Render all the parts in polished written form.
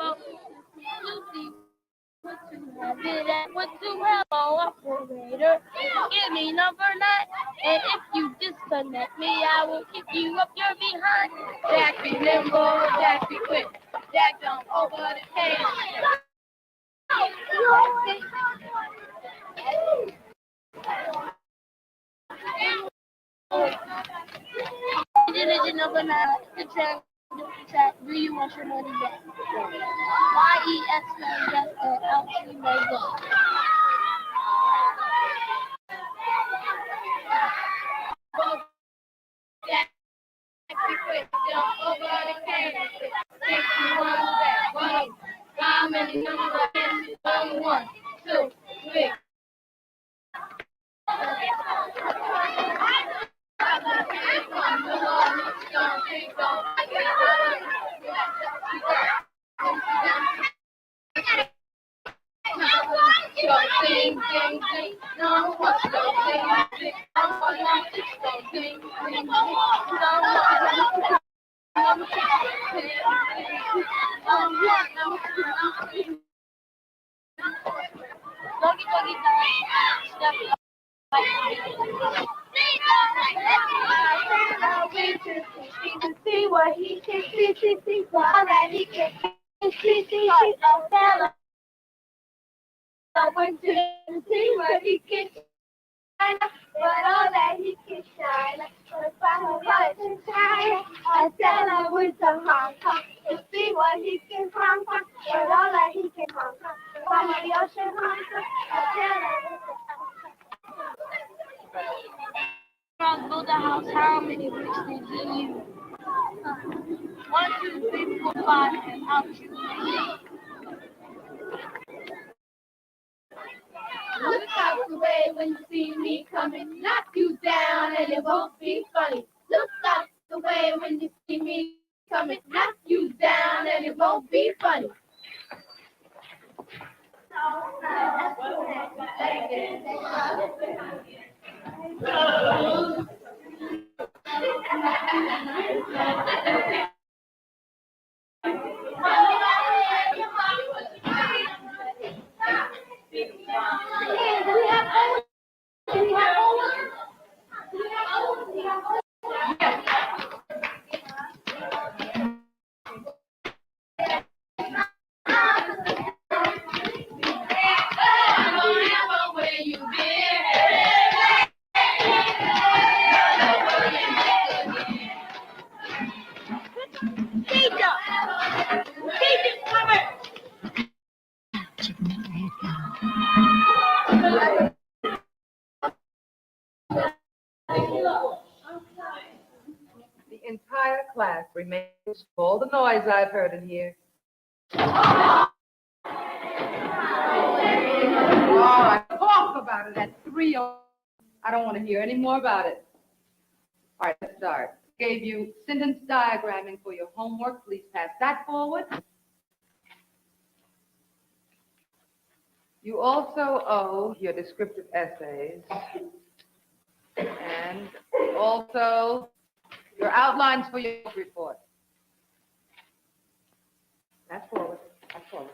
about Lucy. What to have it at? What to hello operator? Give me number 9, and if you disconnect me, I will kick you up your behind. Jack be nimble, Jack be quick, Jack jump over the cage. Diligent number 9, the track. Do you want your money back? YES yes and LT may go. Jack be quick, jump over the cage. 61 back, 1. How many numbers can you 1, 2, 3. Ding, ding, ding. No, what's the ding, ding? No, it's the ding, ding, ding. No, Doggy, doggy, doggy. Step up. See what he can see what he can see. I want to see what he can shine, but all that he can shine. But if I want to shine, I tell him with the Hong Kong to see what he can Hong Kong, but all that he can Hong Kong. If I'm on the ocean Hong Kong, I tell him with the Hong Kong. Build a house, how many bricks did he use? 1, 2, 3, 4, 5, and out you make. Look out the way when you see me coming, knock you down and it won't be funny. Look out the way when you see me coming, knock you down and it won't be funny. The entire class remains for all the noise I've heard in here. Oh, I talk about it at 3 o'clock. I don't want to hear any more about it. All right, let's start. Gave you sentence diagramming for your homework. Please pass that forward. You also owe your descriptive essays and also your outlines for your book report. That's forward. That's forward.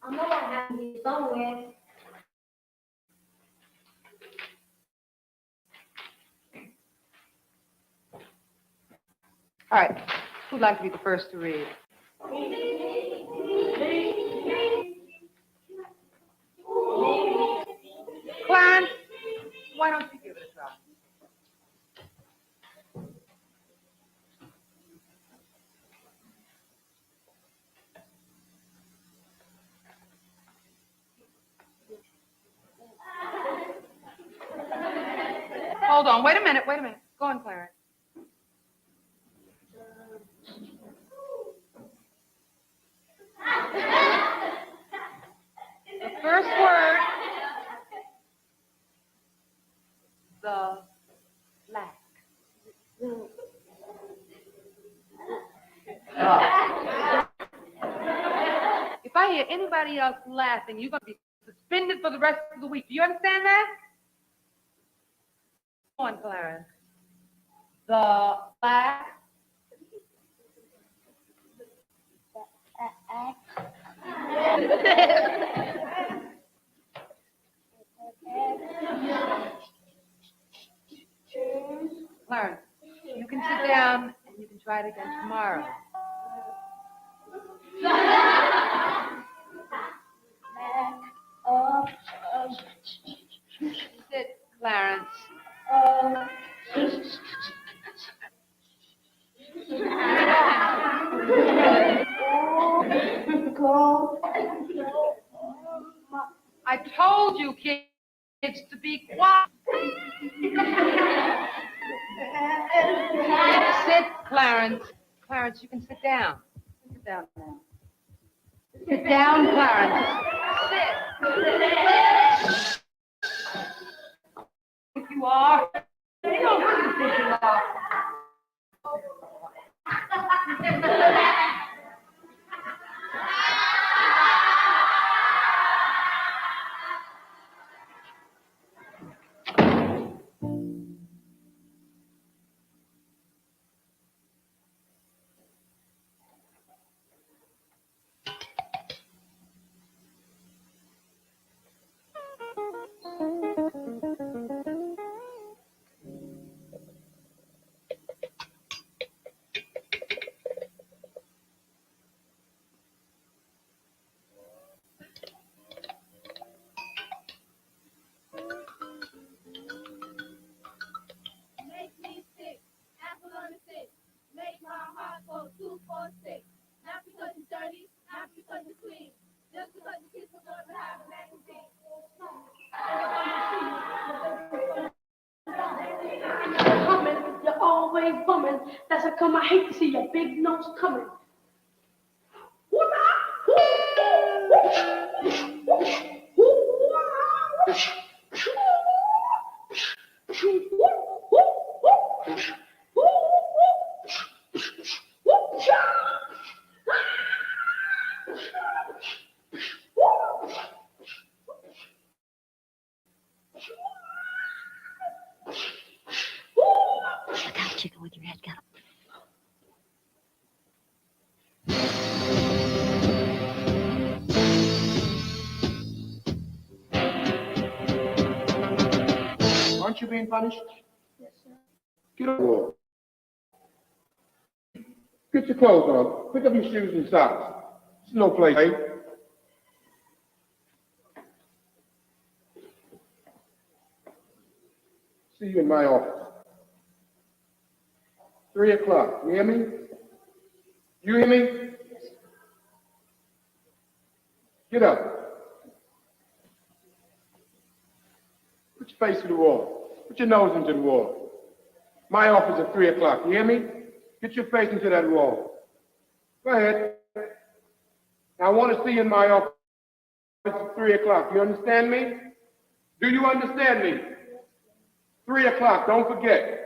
I know I have to be somewhere. All right. Who'd like to be the first to read? Clarence, why don't you give it a try? Hold on. Wait a minute. Go on, Clarence. The first word, the black. If I hear anybody else laughing, you're going to be suspended for the rest of the week. Do you understand that? Come on, Clarence. The laugh. Clarence, you can sit down and you can try it again tomorrow. Sit, Clarence. I told you, kids, to be quiet. Sit, Clarence. Clarence, you can sit down. Sit down now. Sit down, Clarence. Sit. If you are. You don't really think you are. Make me sick, apple on the stick. Make my heart go 2, 4, 6. Not because it's dirty, not because it's clean. Just because the kids are going to have a magazine. Coming, you're always bumming. That's how come I hate to see your big nose coming. Look out, chicken, with your head cut. Aren't you being punished? Yes, sir. Get up. Wall. Get your clothes on. Pick up your shoes and socks. It's no place. Eh? See you in my office. 3 o'clock. You hear me? You hear me? Get up. Put your face to the wall. Put your nose into the wall. My office at 3 o'clock. You hear me? Get your face into that wall. Go ahead. Now, I want to see you in my office at 3 o'clock. You understand me? Do you understand me? 3 o'clock. Don't forget.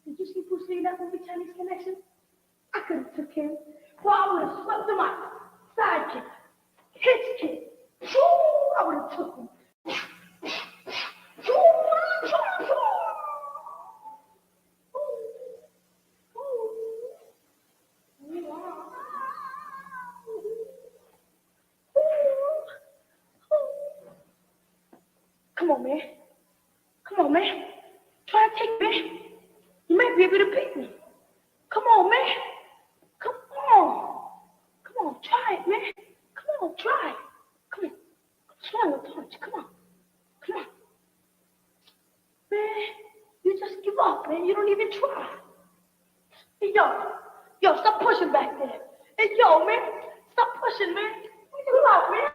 Did you see Bruce Lee in that movie Chinese Connection? I could have took him. Well, I would have swept him out. Sidekick. His kid. I would have took him. Come on, man. Come on, man. Try to take me. You might be able to beat me. Come on, man. Come on. Come on, try it, man. Come on, try it. Come on. Swing a punch. Come on. Come on. Man, you just give up, man. You don't even try. Hey, yo, stop pushing back there. Hey, yo, man, stop pushing, man. Give up, man.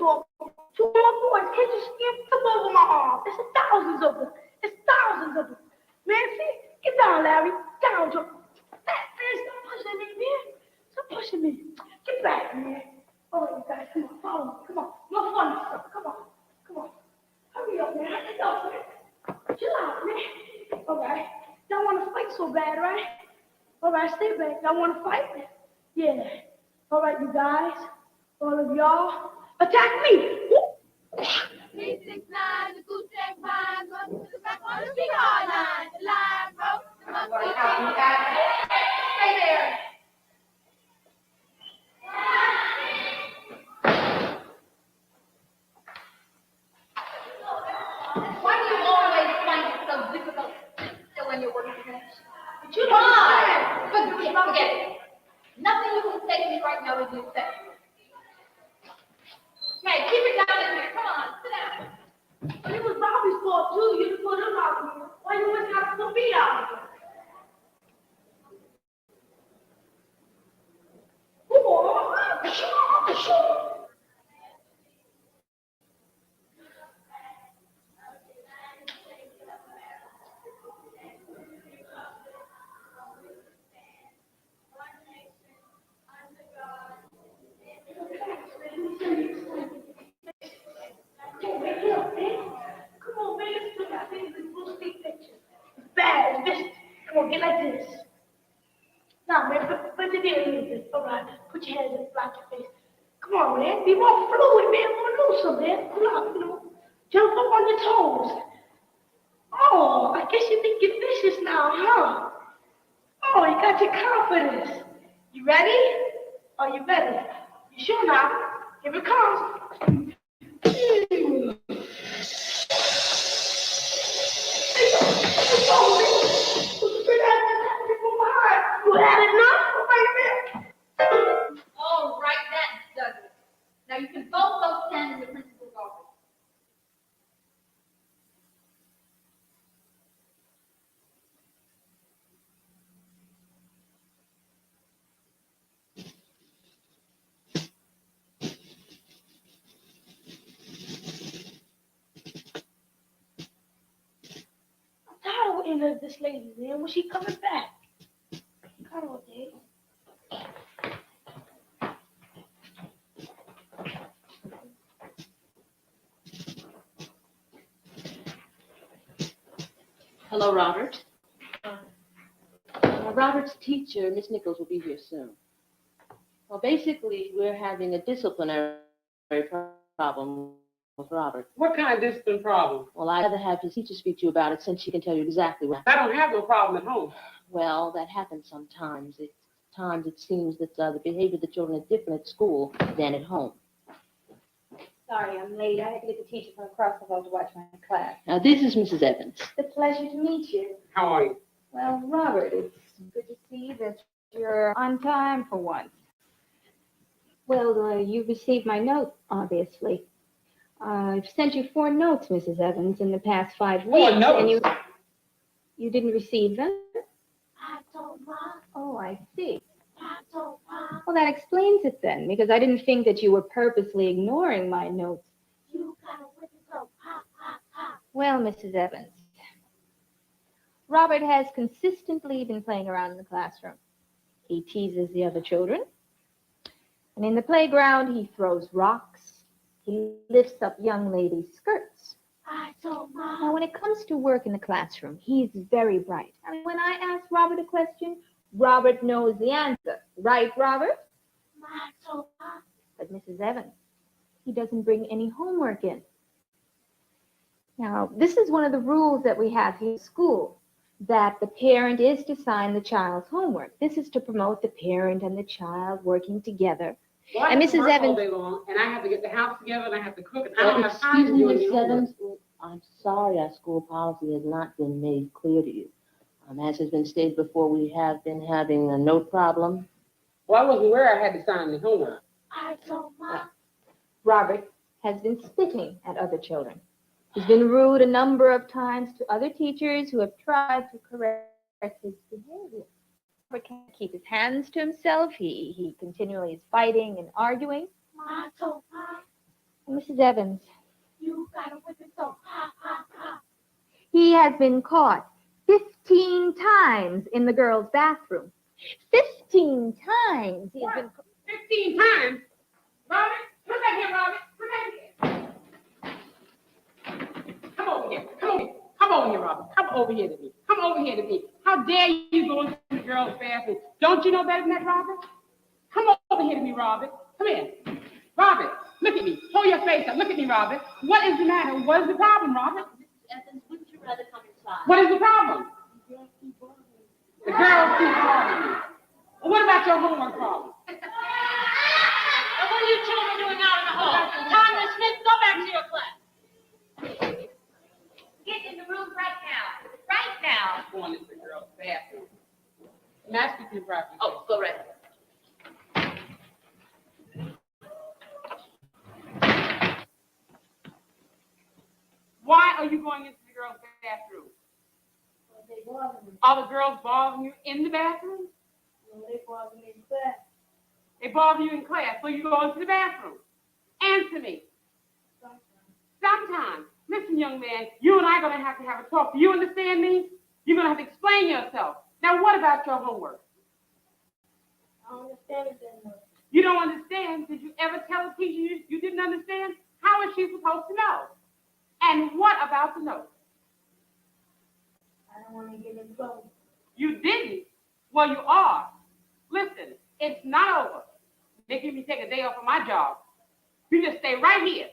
two more boys. Can't you see them? Come over my arm. There's thousands of them. There's thousands of them. Man, see? Get down, Larry. Down, Joe. Man, stop pushing me, man. Stop pushing me. Get back, man. All right, you guys, come on, follow me. Come on. No funny stuff. Come on. Come on. Hurry up, man. Hurry up, man. Chill out, man. All right. Y'all want to fight so bad, right? All right, stay back. Y'all want to fight? Yeah. All right, you guys. All of y'all. Attack me. 369, the goose egg pine, goes to the back on the cigar line. The line broke, the monkey Stay there. Why do you always find it so difficult to when you're working together? But you don't understand. Forget it. Nothing you can say to me right now is new sense. Hey, keep it down in there. Come on, sit down. But it was Bobby's fault, too. You didn't put him out here. Why you always have to put me out here? Come on. Come on, man. Let's do that thing with blue stick picture. It's bad. It's vicious. Come on, get like this. Now, man, put your hand a little bit. All right. Put your hands and block your face. Come on, man. Be more fluid, man. More looser, man. Pull up, you know. Jump up on your toes. Oh, I guess you think you're vicious now, huh? Oh, you got your confidence. You ready? Are you ready? You sure now? Here it comes. You had enough? Wait a minute. All right, that does it. Now you can both go stand in the principal's office. I'm tired of waiting for this lady, man. When she coming back? God, all day. Hello, Robert. Robert's teacher, Miss Nichols, will be here soon. Well, basically, we're having a disciplinary problem with Robert. What kind of discipline problem? Well, I'd rather have his teacher speak to you about it since she can tell you exactly what. I don't have no problem at home. Well, that happens sometimes. Sometimes it seems that the behavior of the children is different at school than at home. Sorry, I'm late. I had to get the teacher from across the hall to watch my class. Now, this is Mrs. Evans. It's a pleasure to meet you. How are you? Well, Robert, it's good to see that you're on time for once. Well, you received my note, obviously. I've sent you 4 notes, Mrs. Evans, in the past 5 weeks. 4 notes? And you didn't receive them? I told Mom. Oh, I see. I told Mom. Well, that explains it then, because I didn't think that you were purposely ignoring my notes. You got a way to go. Ha, ha, ha. Well, Mrs. Evans, Robert has consistently been playing around in the classroom. He teases the other children. And in the playground, he throws rocks. He lifts up young ladies' skirts. I told Mom. Now, when it comes to work in the classroom, he's very bright. I mean, when I ask Robert a question, Robert knows the answer. Right, Robert? I told Mom. But Mrs. Evans, he doesn't bring any homework in. Now, this is one of the rules that we have here in school, that the parent is to sign the child's homework. This is to promote the parent and the child working together. Well, I And have to Mrs. work all Evans- day long, and I have to get the house together, and I have to cook, and I don't have time Excuse to me, do any Miss homework. Evans. I'm sorry, our school policy has not been made clear to you. As has been stated before, we have been having a note problem. Well, I wasn't aware I had to sign the homework. I told Mom. Robert has been spitting at other children. He's been rude a number of times to other teachers who have tried to correct his behavior. Robert can't keep his hands to himself. He continually is fighting and arguing. I told Mom. And Mrs. Evans. You got a whipping so ha, ha, ha. He has been caught 15 times in the girls' bathroom. 15 times he has been caught. 15 times? Robert, come back here, Robert. Come back here. Come over here. Come over here, Robert. Come over here to me. Come over here to me. How dare you go into the girls' bathroom? Don't you know better than that, Robert? Come over here to me, Robert. Come here. Robert, look at me. Pull your face up. Look at me, Robert. What is the matter? What is the problem, Robert? Evans, wouldn't you rather come inside? What is the problem? The girls keep bothering you. What about your homework problem? And what are you children doing out in the hall? Tom and Smith, go back to your class. Get in the room right now. Right now. Going into the girls' bathroom. Master can practice. Oh, go right ahead. Why are you going into the girls' bathroom? They bother me. Are the girls bothering you in the bathroom? They bother me in class. They bother you in class, so you go into the bathroom. Answer me. Sometimes. Listen, young man, you and I are going to have a talk. Do you understand me? You're going to have to explain yourself. Now, what about your homework? I don't understand it that much. You don't understand? Did you ever tell a teacher you didn't understand? How is she supposed to know? And what about the notes? I don't want to get in trouble. You didn't? Well, you are. Listen, it's not over. Making me take a day off of my job. You just stay right here.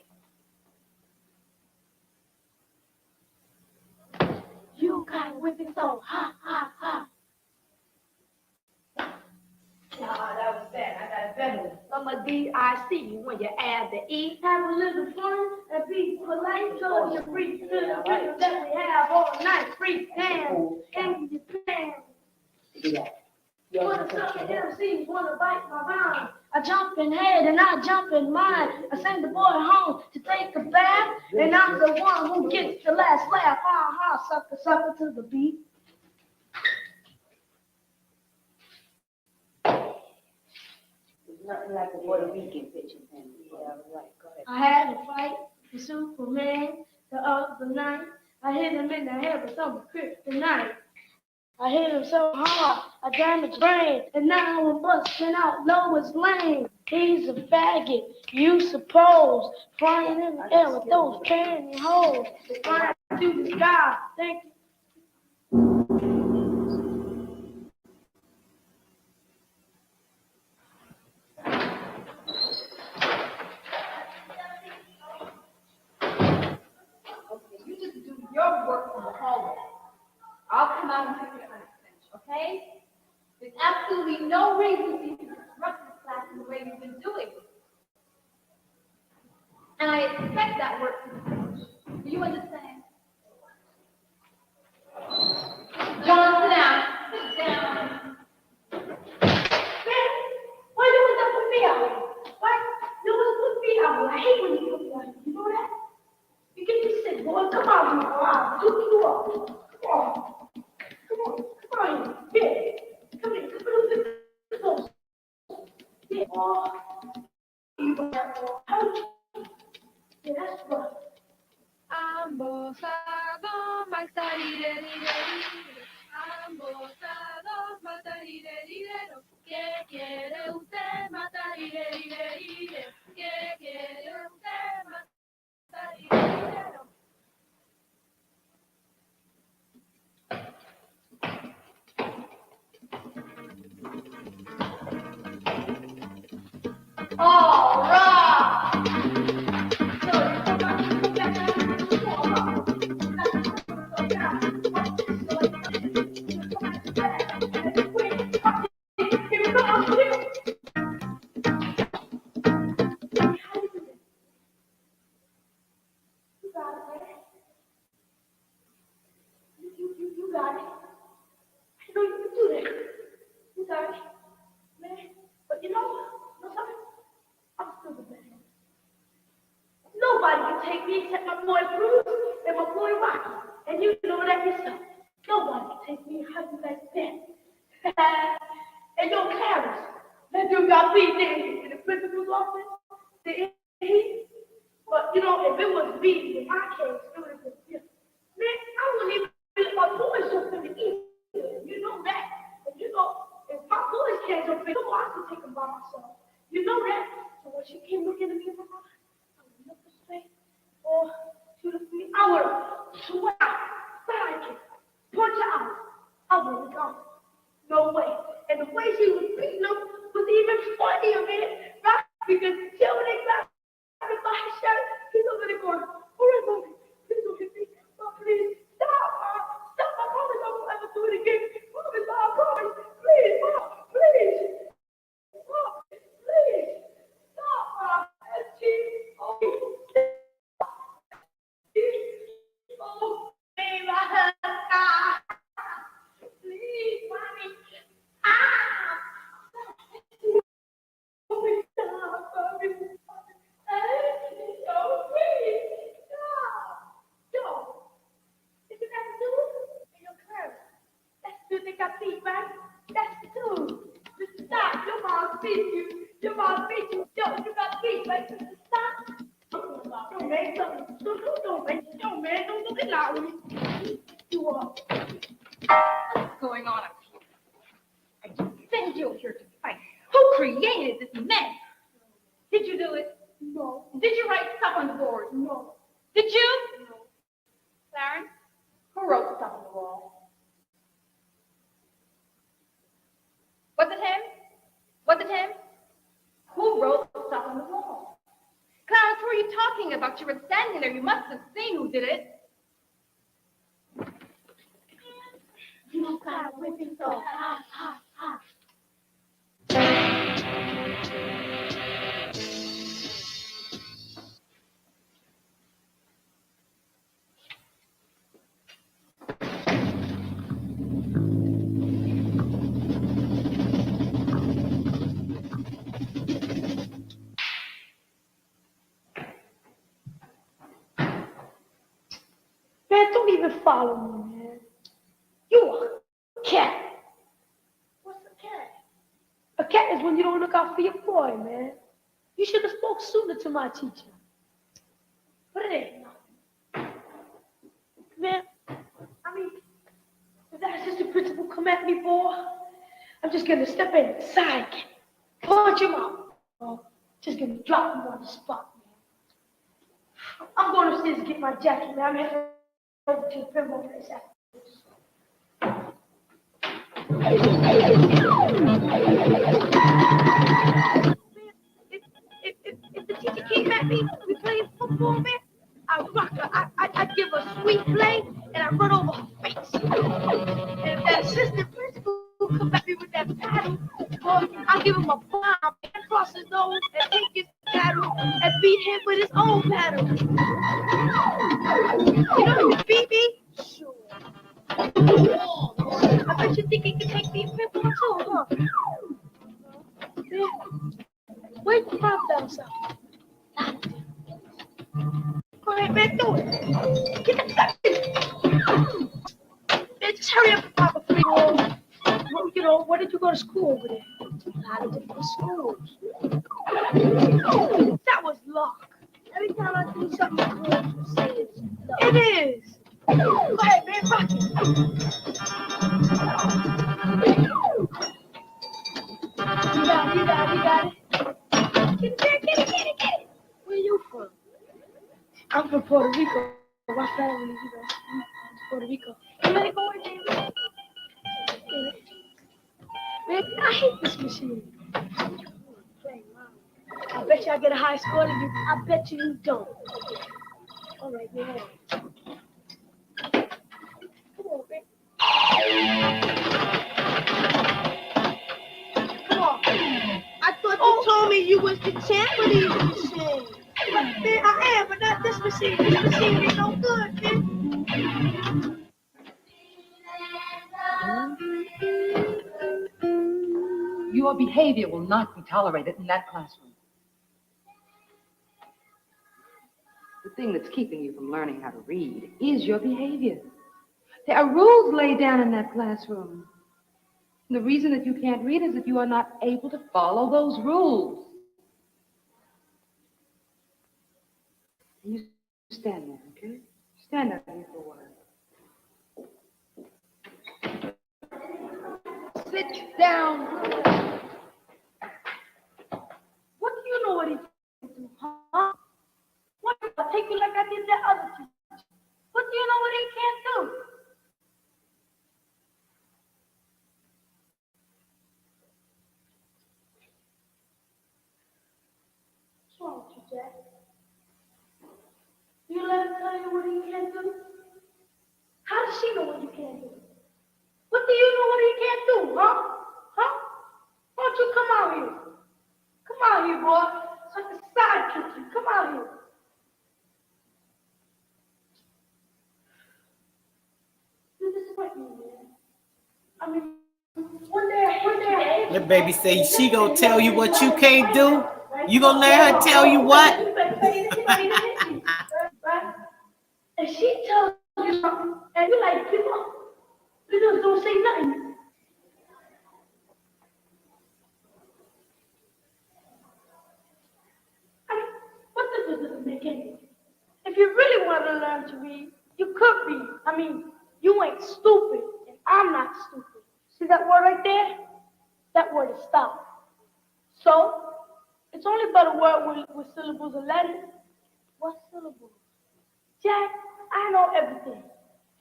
You got a whipping so ha, ha, ha. Nah, that was bad. I got a better one. I'm a D-I-C when you add the E. Have a little fun and be polite. So you free to the freedom that we have all night. Free dance and you dance. When the sucker MCs want to bite my rhyme, I jump in head and I jump in mine. I send the boy home to take a bath, and I'm the one who gets the last laugh. Ha ha, sucker, sucker to the beat. Nothing like a Puerto Rican picture. Yeah, right. Go ahead. I had a fight with Superman the other night. I hit him in the head with some kryptonite. I hit him so hard, I damaged brain, and now I'm busting out Lois Lane. He's a faggot, you suppose, flying in the air with those pantyhose, flying through the sky. Thank you. You just do your work in the hallway. I'll come out and take your bench, okay? There's absolutely no reason for you to disrupt this class in the way you've been doing it. And I expect that work to be finished. Do you understand? John, sit down. Sit down. Man, why you was up with me out here? Why? You was with me out here. I hate when you put me out here. You know that? You get me sick, boy. Come on, you boy. I'll took you up. Come on. Come on. Come on. Here. Come here. Come here. Close. Yeah. Yeah, that's right. Ambos a dos, matarirerirerir. Ambos a dos, matarirerirer. ¿Qué quiere usted, matarirerirerir? ¿Qué quiere usted, matarirerirer? All right. You got it. I know you can do that. You got it. Man, but you know something? I'm still the best. Nobody can take me except my boy Bruce and my boy Rocky. And you know that yourself. Nobody can take me. How you like that? And yo, Clarence, that dude got beat in the principal's office. Did he? But you know, if it was me, in my case, it would have been different. Man, I wouldn't even let my boys jump in the either. You know that. And you know, if my boys can't jump in, I can take them by myself. You know that. So when she came looking at me in my eyes, I would look her straight, or she looked at me, I would swear, sidekick, punch her out. I wouldn't go. No way. And the way she was beating them was even funnier, man. Right? Because till when they got by his shirt, he's over there going, all right, mommy, please don't hit me. Mom, please, stop, Mom. Stop, I promise I won't ever do it again. Mom, it's my promise. Please, Mom, please. Mom, please. Stop, Mom. Oh, babe, please, mommy. Your mom beat you. You got beat, right? Stop. Don't make something. Don't, man. Don't look at loud. You are. What's going on up here? I didn't send you here to fight. Who created this mess? Did you do it? No. Did you write stuff on the board? No. Did you? No. Clarence, who wrote stuff on the wall? Was it him? Was it him? Who wrote stuff on the wall? Clarence, who are you talking about? You were standing there. You must have seen who did it. You got whipping so hot, hot, hot. Man, don't even follow me, man. You a cat. What's a cat? A cat is when you don't look out for your boy, man. You should have spoke sooner to my teacher. But it ain't nothing. Man, I mean, if that assistant principal come at me, boy, I'm just gonna step in and sidekick, punch him out. Just gonna drop him on the spot, man. I'm going upstairs to get my jacket, man. I'm heading over to the pinball place after. If the teacher came at me, we playing football, man, I rock her. I give her a sweet play, and I run over her face. And if that assistant principal come at me with that paddle, boy, I'll give him a bomb across his nose and take his paddle and beat him with his own paddle. You know who beat me? Sure. I bet you think he can take me in pinball too, huh? Yeah. Where's the prop outside? Go ahead, man, do it. Get the fucking. Man, just hurry up and pop a free roll. You know, where did you go to school over there? A lot of different schools. That was luck. Every time I do something good, you say it's luck. It is. Go ahead, man, rock it. You got it. Get it. Where you from? I'm from Puerto Rico. My family, Puerto Rico. You ready for it, David? Man, I hate this machine. I bet you I get a high score than you. I bet you don't. All right, man. Come on, man. Come on. I thought you told me you was the champ of these machines. Man, I am, but not this machine. This machine ain't no good, man. Your behavior will not be tolerated in that classroom. The thing that's keeping you from learning how to read is your behavior. There are rules laid down in that classroom. The reason that you can't read is that you are not able to follow those rules. You stand there, okay? Stand up here for a while. Sit down. What do you know what he can do, huh? What, I'll take you like I did that other teacher. What do you know what he can't do? What's wrong with you, Jack? You let him tell you what he can't do? How does she know what you can't do? What do you know what he can't do, huh? Huh? Why don't you come out here? Come out here, boy. So I can sidekick you. Come out here. You disappoint me, man. I mean, one day. That baby say she gonna tell you what you can't do. You gonna let her tell you what? And she tells you something, and you like, give up. You just don't say nothing. I mean, what difference does it make anyway? If you really want to learn to read, you could read. I mean, you ain't stupid, and I'm not stupid. See that word right there? That word is stop. So, it's only but a word with syllables and letters. What syllables? Jack, I know everything.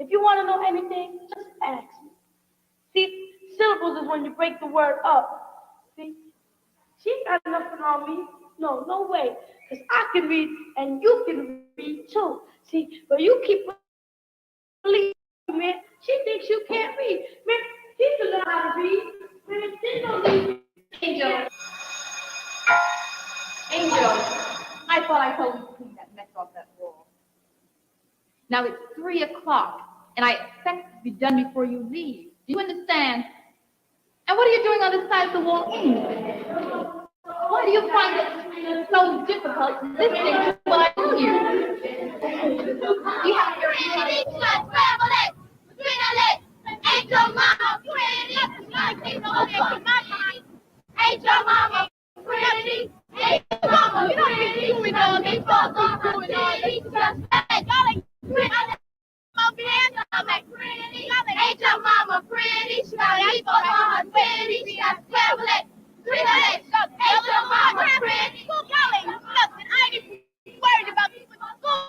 If you want to know anything, just ask me. See, syllables is when you break the word up. See, she ain't got nothing on me. No way. Because I can read and you can read too. See, but you keep believing, man. She thinks you can't read. Man, he can learn how to read. Man, they don't need Angel, I thought I told you to clean that mess off that wall. Now it's 3 o'clock, and I expect to be done before you leave. Do you understand? And what are you doing on this side of the wall anyway? Why do you find it so difficult listening to what I tell you? You have to Ain't your mama pretty? Ain't your mama pretty? Ain't your mama pretty? You don't need to doing all these folks are doing all these just hey, y'all ain't pretty. Ain't your mama pretty? She got ain't your mama pretty? She got traveling. Ain't your mama pretty? Y'all ain't nothing. I ain't even worried about people in school.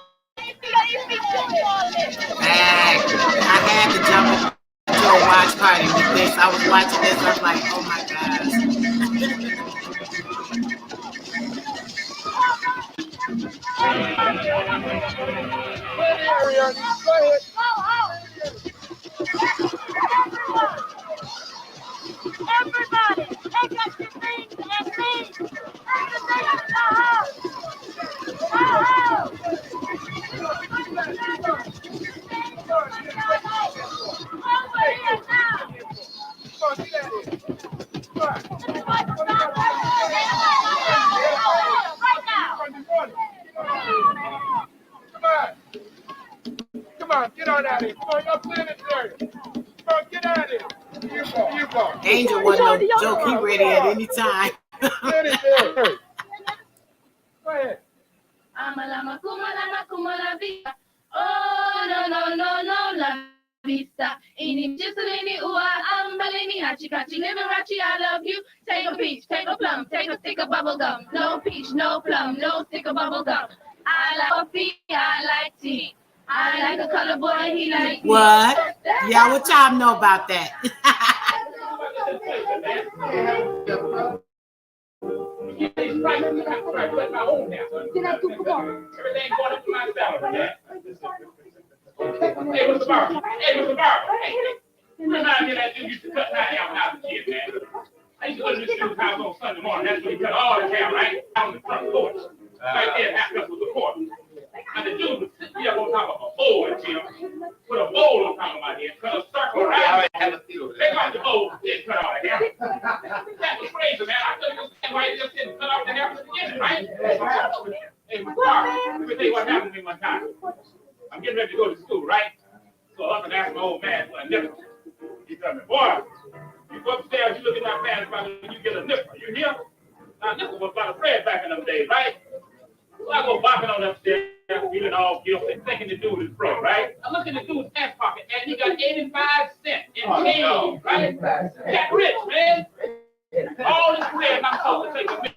Hey, I had to jump into a watch party with this. I was watching this. I was like, oh my gosh. Everybody, take up your things and leave. Everything in the house. Over here now. Right now. Come on, get on out of here. Come on, y'all play this area. Come on, get out of here. You go. Angel wasn't no joke. He ready at any time. Play this area. Go ahead. Amalama kumala vista. Oh no la vista. Ini jisalini ua ambalini hachikachi liberace. I love you. Take a peach, take a plum, take a stick of bubble gum. No peach, no plum, no stick of bubble gum. I like coffee, I like tea. I like a color boy, he like me. What? Yeah, what y'all know about that? Everything going into my salary, man. Hey, Mr. Barber. Hey. Remind me that you used to cut hair out when I was a kid, man. I used to go to this shoe house on Sunday morning. That's when you cut all the hair, right? Out on the front porch. Right there, half up with the court. And the dude would sit me up on top of a bowl, Jim. Put a bowl on top of my head, cut a circle around. Take off the bowl, then cut all the hair. That was crazy, man. I couldn't understand why he just didn't cut off the hair from the beginning, right? Hey, Mr. Barber, let me tell you what happened to me one time. I'm getting ready to go to school, right? So up and ask my old man for a nipple. He told me, boy, you go upstairs, you look at my pants about when you get a nipple. You hear? Now, nipple was about a bread back in them days, right? So I go bopping on upstairs. thinking the dude is broke, right? I look in the dude's pants pocket, and he got 85 cents in change, right? He got rich, man. All this bread, and I'm supposed to take a minute.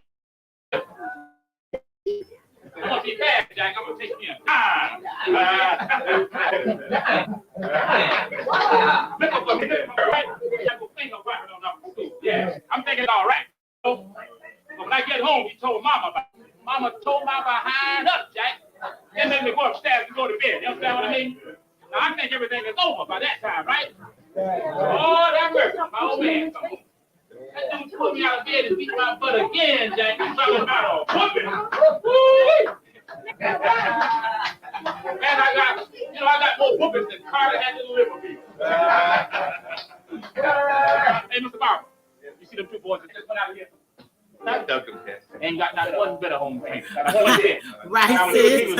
I'm gonna be bad, Jack. I'm gonna take me a time. Yeah, I'm thinking all right. So when I get home, he told Mama about it. Mama told my behind up, Jack. That made me go upstairs and go to bed. You understand what I mean? Now I think everything is over by that time, right? Oh, that works. My old man. That dude pulled me out of bed and beat my butt again, Jack. I'm talking about a whooping. Man, I got more whoopings than Carter had to deliver me. Hey, Mr. Barber, you see them two boys that just went out of here? Not Duncan. Ain't got not one bit of home training. Right, sis. You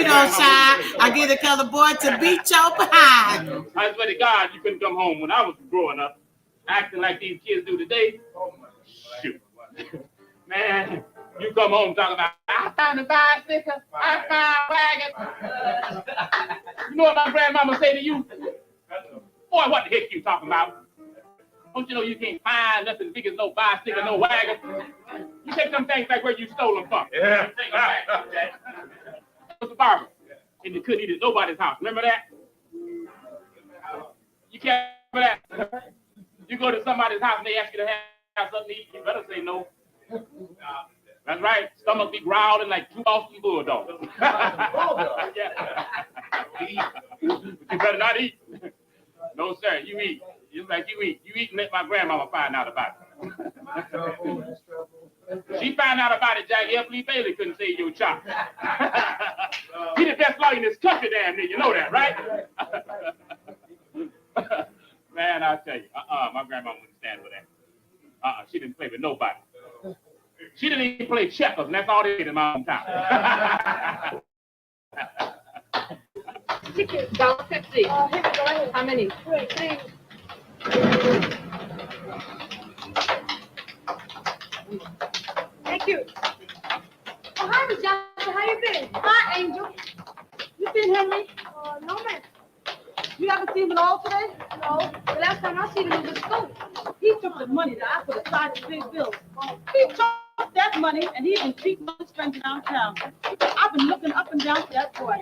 know, Shy, I get a color boy to beat your behind. I swear to God, you couldn't come home when I was growing up, acting like these kids do today. Shoot. Man, you come home talking about, I found a bicycle, I found a wagon. You know what my grandmama say to you? Boy, what the heck you talking about? Don't you know you can't find nothing big as no bicycle, no wagon? You take some things back where you stole them from. Yeah. Take them back, Jack. Mr. Barber, and you couldn't eat at nobody's house. Remember that? You can't remember that? You go to somebody's house and they ask you to have something to eat, you better say no. That's right. Stomach be growling like two Boston bulldogs. Yeah. But you better not eat. No, sir. You eat. Just like you eat. You eat and let my grandmama find out about it. She found out about it, Jack. F. Lee Bailey couldn't save your chop. He the best lawyer in this country, damn near. You know that, right? Man, I tell you, my grandmama wouldn't stand for that. She didn't play with nobody. She didn't even play checkers, and that's all they did in my hometown. Ticket, $1.50. How many? Three. Thank you. Oh, hi, Miss Johnson. How you been? Hi, Angel. You seen Henry? No, man. You haven't seen him at all today? No. The last time I seen him was at school. He took the money that I put aside to pay bills. He took that money and he's been cheating on his friends downtown. I've been looking up and down for that boy.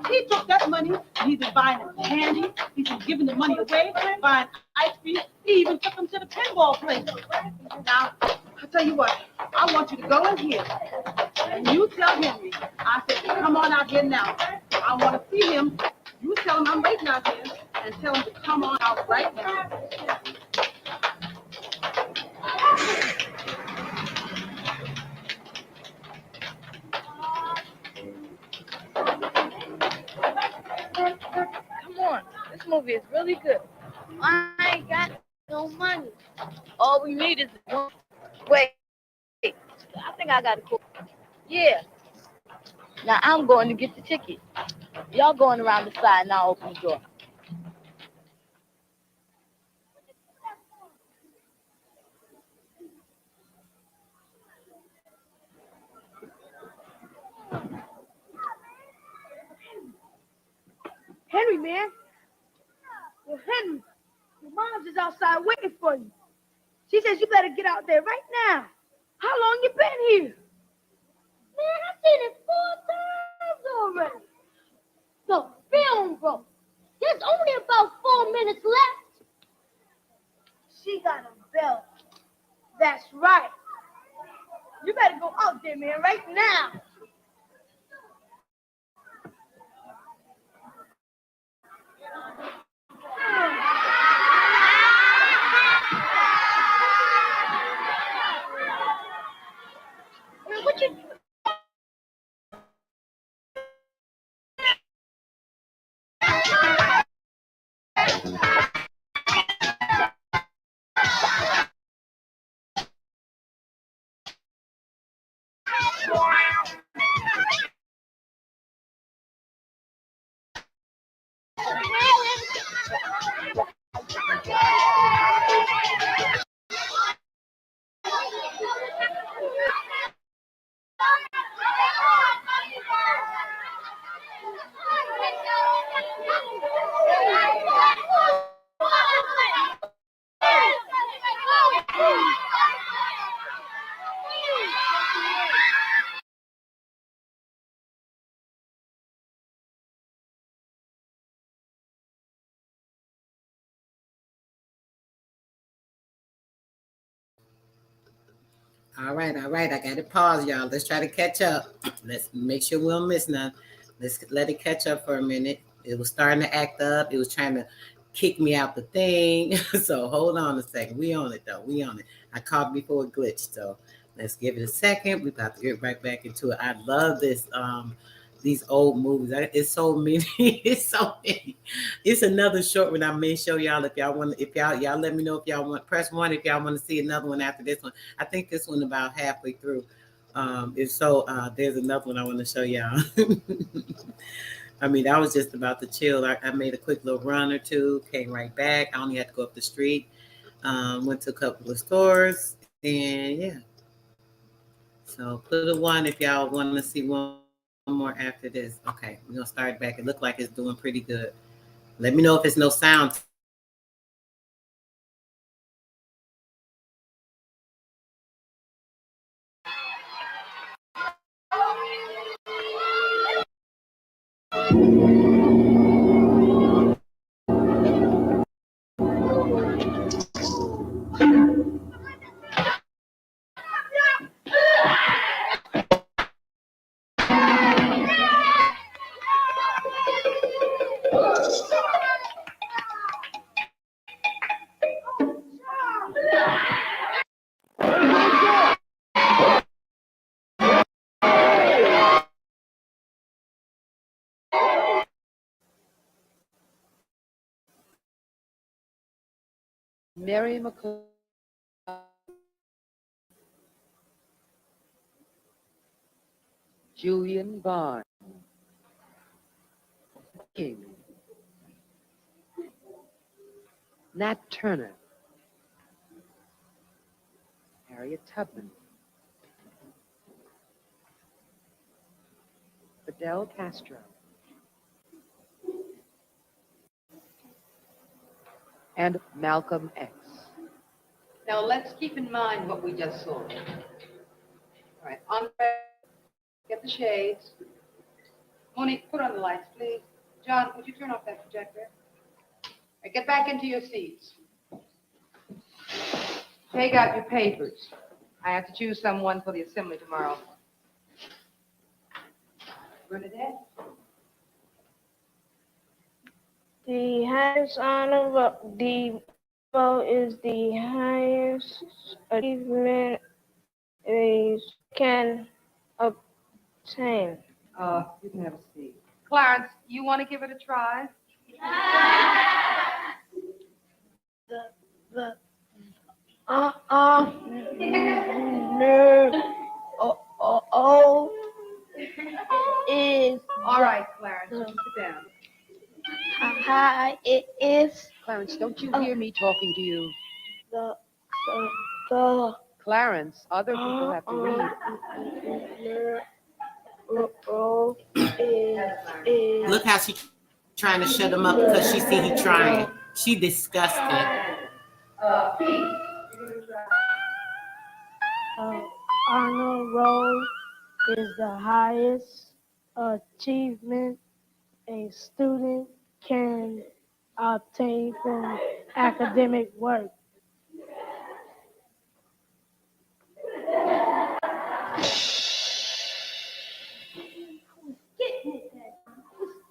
He took that money and he's been buying him candy. He's been giving the money away, buying ice cream. He even took him to the pinball place. Now, I'll tell you what. I want you to go in here and you tell Henry. I said, come on out here now. I want to see him. You tell him I'm waiting out here and tell him to come on out right now. Come on. This movie is really good. I ain't got no money. All we need is one. Wait. I think I got a call. Yeah. Now I'm going to get the ticket. Y'all going around the side and I'll open the door. Henry, man. Well, Henry, your mom's just outside waiting for you. She says you better get out there right now. How long you been here? Man, I've seen it 4 times already. The film broke. There's only about 4 minutes left. She got a belt. That's right. You better go out there, man, right now. Man, what you... Wow. All right, all right. I got to pause, y'all. Let's try to catch up. Let's make sure we don't miss none. Let's let it catch up for a minute. It was starting to act up. It was trying to kick me out the thing. So hold on a second. We on it though. We on it. I caught before it glitched. So let's give it a second. We about to get right back into it. I love this. These old movies. It's so many. It's so many. It's another short one I may show y'all if y'all want. If y'all let me know if y'all want press one if y'all want to see another one after this one. I think this one about halfway through. If so, there's another one I want to show y'all. I mean, I was just about to chill. I made a quick little run or two, came right back. I only had to go up the street. Went to a couple of stores, and yeah. So put a one if y'all want to see one more after this. Okay, we're gonna start back. It looked like it's doing pretty good. Let me know if it's no sound. Mary McCall, Julian Barnes, King, Nat Turner, Harriet Tubman, Fidel Castro, and Malcolm X. Now let's keep in mind what we just saw. All right, Andre, get the shades. Monique, put on the lights, please. John, would you turn off that projector? All right, get back into your seats. Take out your papers. I have to choose someone for the assembly tomorrow. Bernadette? The highest honor is the highest achievement a can obtain. You can have a seat. Clarence, you want to give it a try? Is All right, Clarence, sit down. high it is Clarence, don't you hear me talking to you? the Clarence, other people have to read. Look how she trying to shut him up because she see he trying. She disgusted. honor roll is the highest achievement a student can obtain from academic work.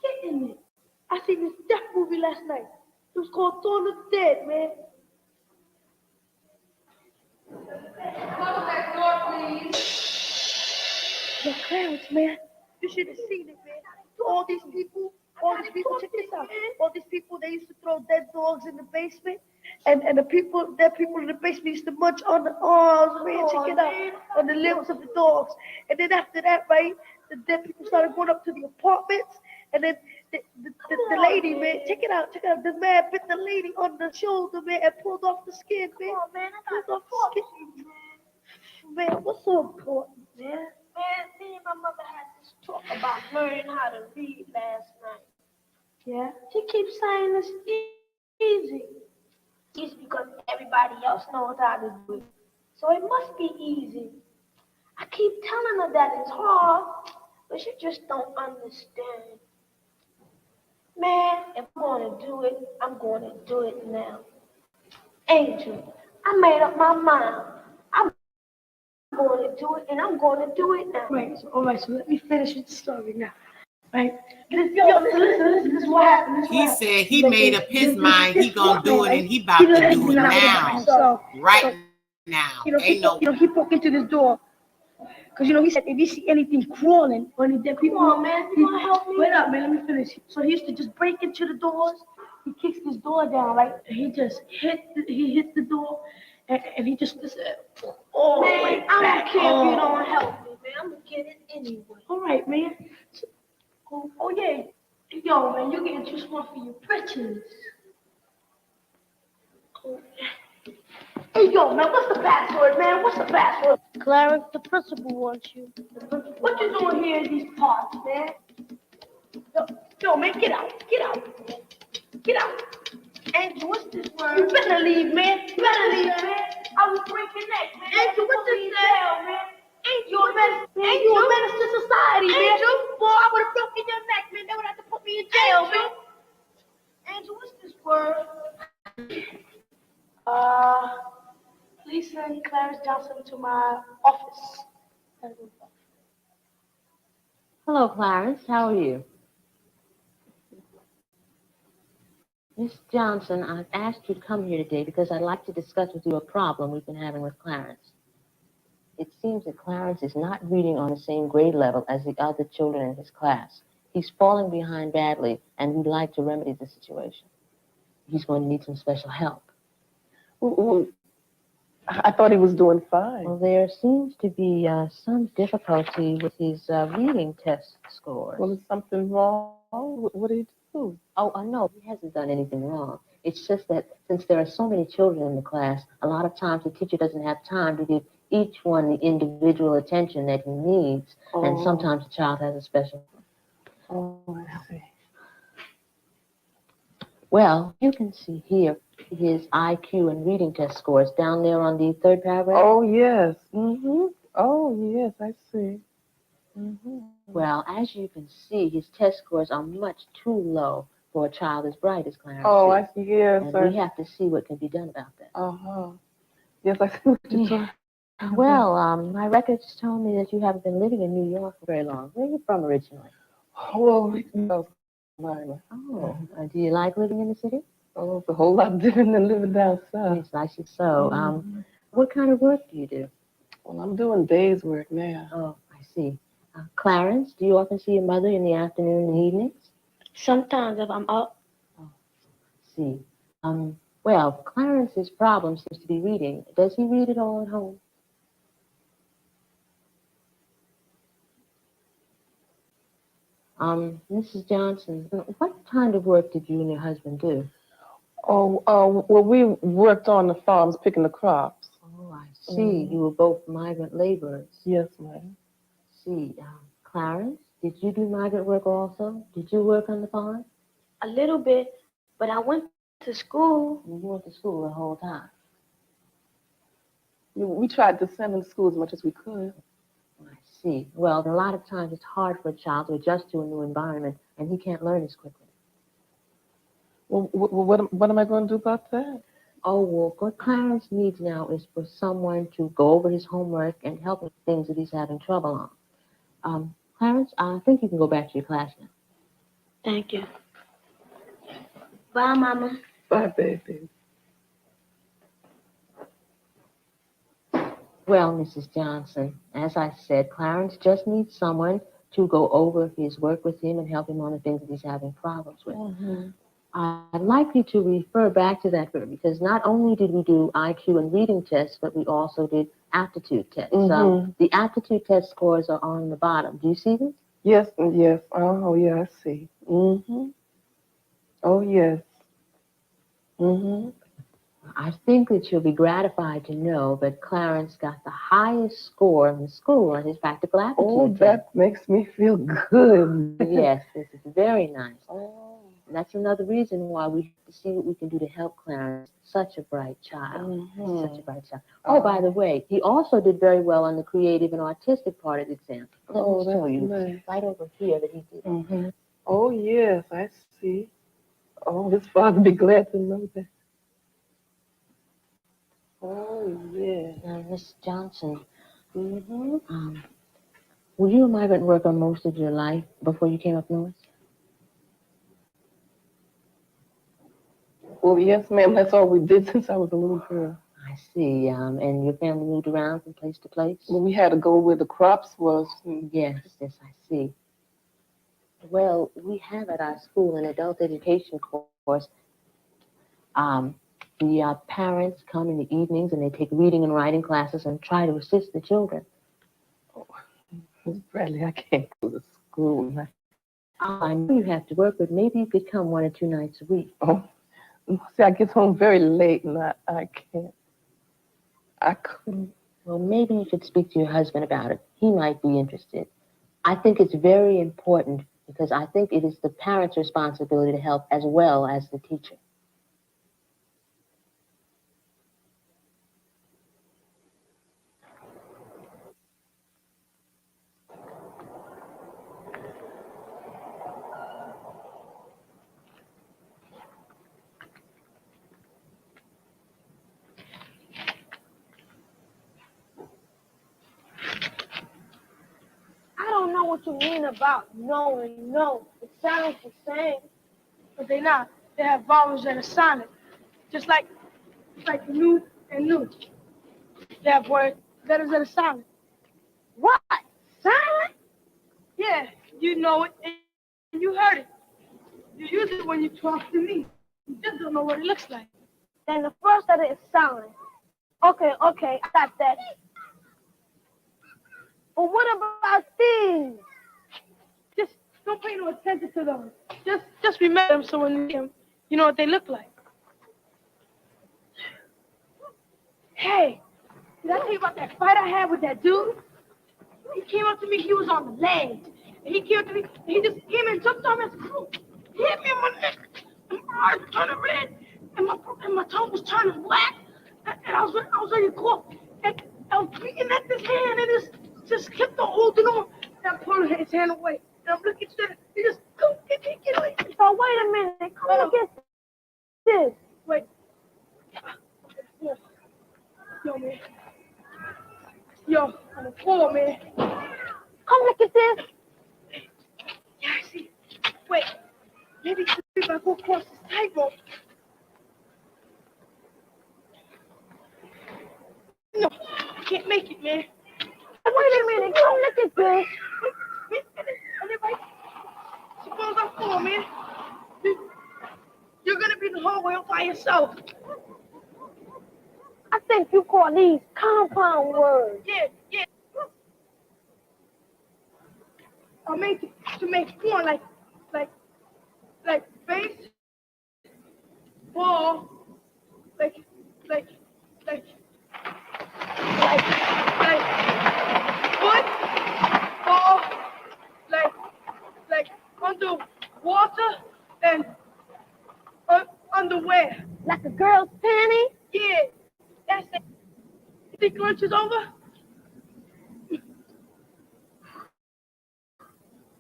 Getting it. I seen this death movie last night. It was called Dawn of the Dead, man. Close that door, please. Yo, Clarence, man, you should have seen it, man. All these people, check this out. All these people, they used to throw dead dogs in the basement, and the people in the basement used to munch on the arms, man, check it out, on the limbs of the dogs. And then after that, right, the dead people started going up to the apartments, and then the lady, man, check it out, the man bit the lady on the shoulder, man, and pulled off the skin, man. Pulled off the skin. Man, what's so important, man? Man, me and my mother had this talk about learning how to read last night. Yeah? She keeps saying it's easy. Easy because everybody else knows how to do it. So it must be easy. I keep telling her that it's hard, but she just don't understand. Man, if I'm going to do it, I'm going to do it now. Angel, I made up my mind. I'm going do it, and I'm going to do it now. All right, so let me finish the story now. Right? Listen, this is what happened. He said he made up his mind. He gonna do it, and he about to do it now. Right now. Ain't no. He broke into this door. Because, he said, if you see anything crawling or any dead people, Come on, man, you gonna help me? Wait up, man, let me finish. So he used to just break into the doors. He kicks this door down, right? And he just hit the door, and he just oh, Man, I don't care if you don't help me, man. I'm gonna get it anyway. All right, man. So, oh, yeah. Yo, man, you're getting too smart for your britches. Oh. Hey, yo, man, what's the password, man? What's the password? Clarence, the principal wants you. What you doing here in these parts, man? Yo, man, get out. Get out. Angel, what's this word? You better leave, man. You better leave, man. I will break your neck, man. Angel, what's this jail, man? You a menace to society, man. Angel. Boy, I would have broken your neck, man. They would have to put me in jail, man. Angel, what's this word? Please send Clarence Johnson to my office. Hello, Clarence. How are you? Miss Johnson, I've asked you to come here today because I'd like to discuss with you a problem we've been having with Clarence. It seems that Clarence is not reading on the same grade level as the other children in his class. He's falling behind badly, and we'd like to remedy the situation. He's going to need some special help. Well, I thought he was doing fine. Well, there seems to be some difficulty with his reading test scores. Well, is something wrong? What did he do? Oh, no, he hasn't done anything wrong. It's just that since there are so many children in the class, a lot of times the teacher doesn't have time to give each one the individual attention that he needs, and sometimes the child has a special. Oh, I see. Well, you can see here his IQ and reading test scores down there on the third paragraph. Oh, yes. Mm-hmm. Oh, yes, I see. Mm-hmm. Well, as you can see, his test scores are much too low for a child as bright as Clarence. Oh, I see. Yes, and sir. we have to see what can be done about that. Uh-huh. Yes, I see what you're talking. Well, my records told me that you haven't been living in New York for very long. Where are you from originally? Well, North Carolina. Oh, do you like living in the city? Oh, it's a whole lot different than living down south. Yes, I see so. What kind of work do you do? Well, I'm doing day's work now. Oh, I see. Clarence, do you often see your mother in the afternoon and evenings? Sometimes if I'm up. Oh, see. Well, Clarence's problem seems to be reading. Does he read at all at home? Mrs. Johnson, what kind of work did you and your husband do? Well, we worked on the farms picking the crops. Oh, I see. You were both migrant laborers. Yes, ma'am. See, Clarence, did you do migrant work also? Did you work on the farm? A little bit, but I went to school. You went to school the whole time. We tried to send him to school as much as we could. I see. Well, a lot of times it's hard for a child to adjust to a new environment, and he can't learn as quickly. Well, what am I going to do about that? Oh, well, what Clarence needs now is for someone to go over his homework and help with things that he's having trouble on. Clarence, I think you can go back to your class now. Thank you. Bye, Mama. Bye, baby. Well, Mrs. Johnson, as I said, Clarence just needs someone to go over his work with him and help him on the things that he's having problems with. Mm-hmm. I'd like you to refer back to that group because not only did we do IQ and reading tests, but we also did aptitude tests. Mm-hmm. The aptitude test scores are on the bottom. Do you see them? Yes, yes. Oh, yeah, I see. Mm-hmm. Oh, yes. Mm-hmm. I think that you'll be gratified to know that Clarence got the highest score in the school on his practical aptitude Oh, test. that makes me feel good. Yes, this is very nice. Oh. And that's another reason why we have to see what we can do to help Clarence. Such a bright child. Mm-hmm. Such a bright child. Oh, by the way, he also did very well on the creative and artistic part of the exam. Let me show you. Nice. Right over here that he did. Mm-hmm. Oh, yes, I see. Oh, his father be glad to know that. Oh, yeah. Now, Miss Johnson, Mm-hmm. Were you a migrant worker most of your life before you came up north? Well, yes, ma'am. That's all we did since I was a little girl. I see. And your family moved around from place to place? Well, we had to go where the crops was. Yes, I see. Well, we have at our school an adult education course. The parents come in the evenings and they take reading and writing classes and try to assist the children. Miss Bradley, I can't go to school. I know you have to work, but maybe you could come 1 or 2 nights a week. Oh, see, I get home very late and I can't. I couldn't. Well, maybe you should speak to your husband about it. He might be interested. I think it's very important because I think it is the parent's responsibility to help as well as the teacher. I don't know what you mean about no and no. It sounds the same, but they're not. They have vowels that are silent, just like new and new. They have letters that are silent. What? Silent? Yeah, you know it and you heard it. You use it when you talk to me. You just don't know what it looks like. Then the first letter is silent. Okay, I got that. But what about these? Just don't pay no attention to them. Just remember them so when you see them, you know what they look like. Hey, did I tell you about that fight I had with that dude? He came up to me, he was on the ledge. And he came up to me, and he just came and jumped on me. He hit me in my neck. And my eyes turned red. And my tongue was turning black. And I was ready to cough. And I was beating at this hand and it just kept on holding on. And I pulled his hand away. And I'm looking at it. He just, come, get away. So wait a minute. Come look at this. Wait. Yo, man. Yo, on the floor, man. Come look at this. Yeah, I see. Wait. Maybe if I go across this tightrope. No, I can't make it, man. Wait a minute. Come look at this. And if suppose I fall, man. You're gonna be in the hallway all by yourself. I think you call these compound words. Yeah. I made to make fun like base, ball, like foot, ball, like underwater and underwear. Like a girl's panty? Yeah, that's it. You think lunch is over?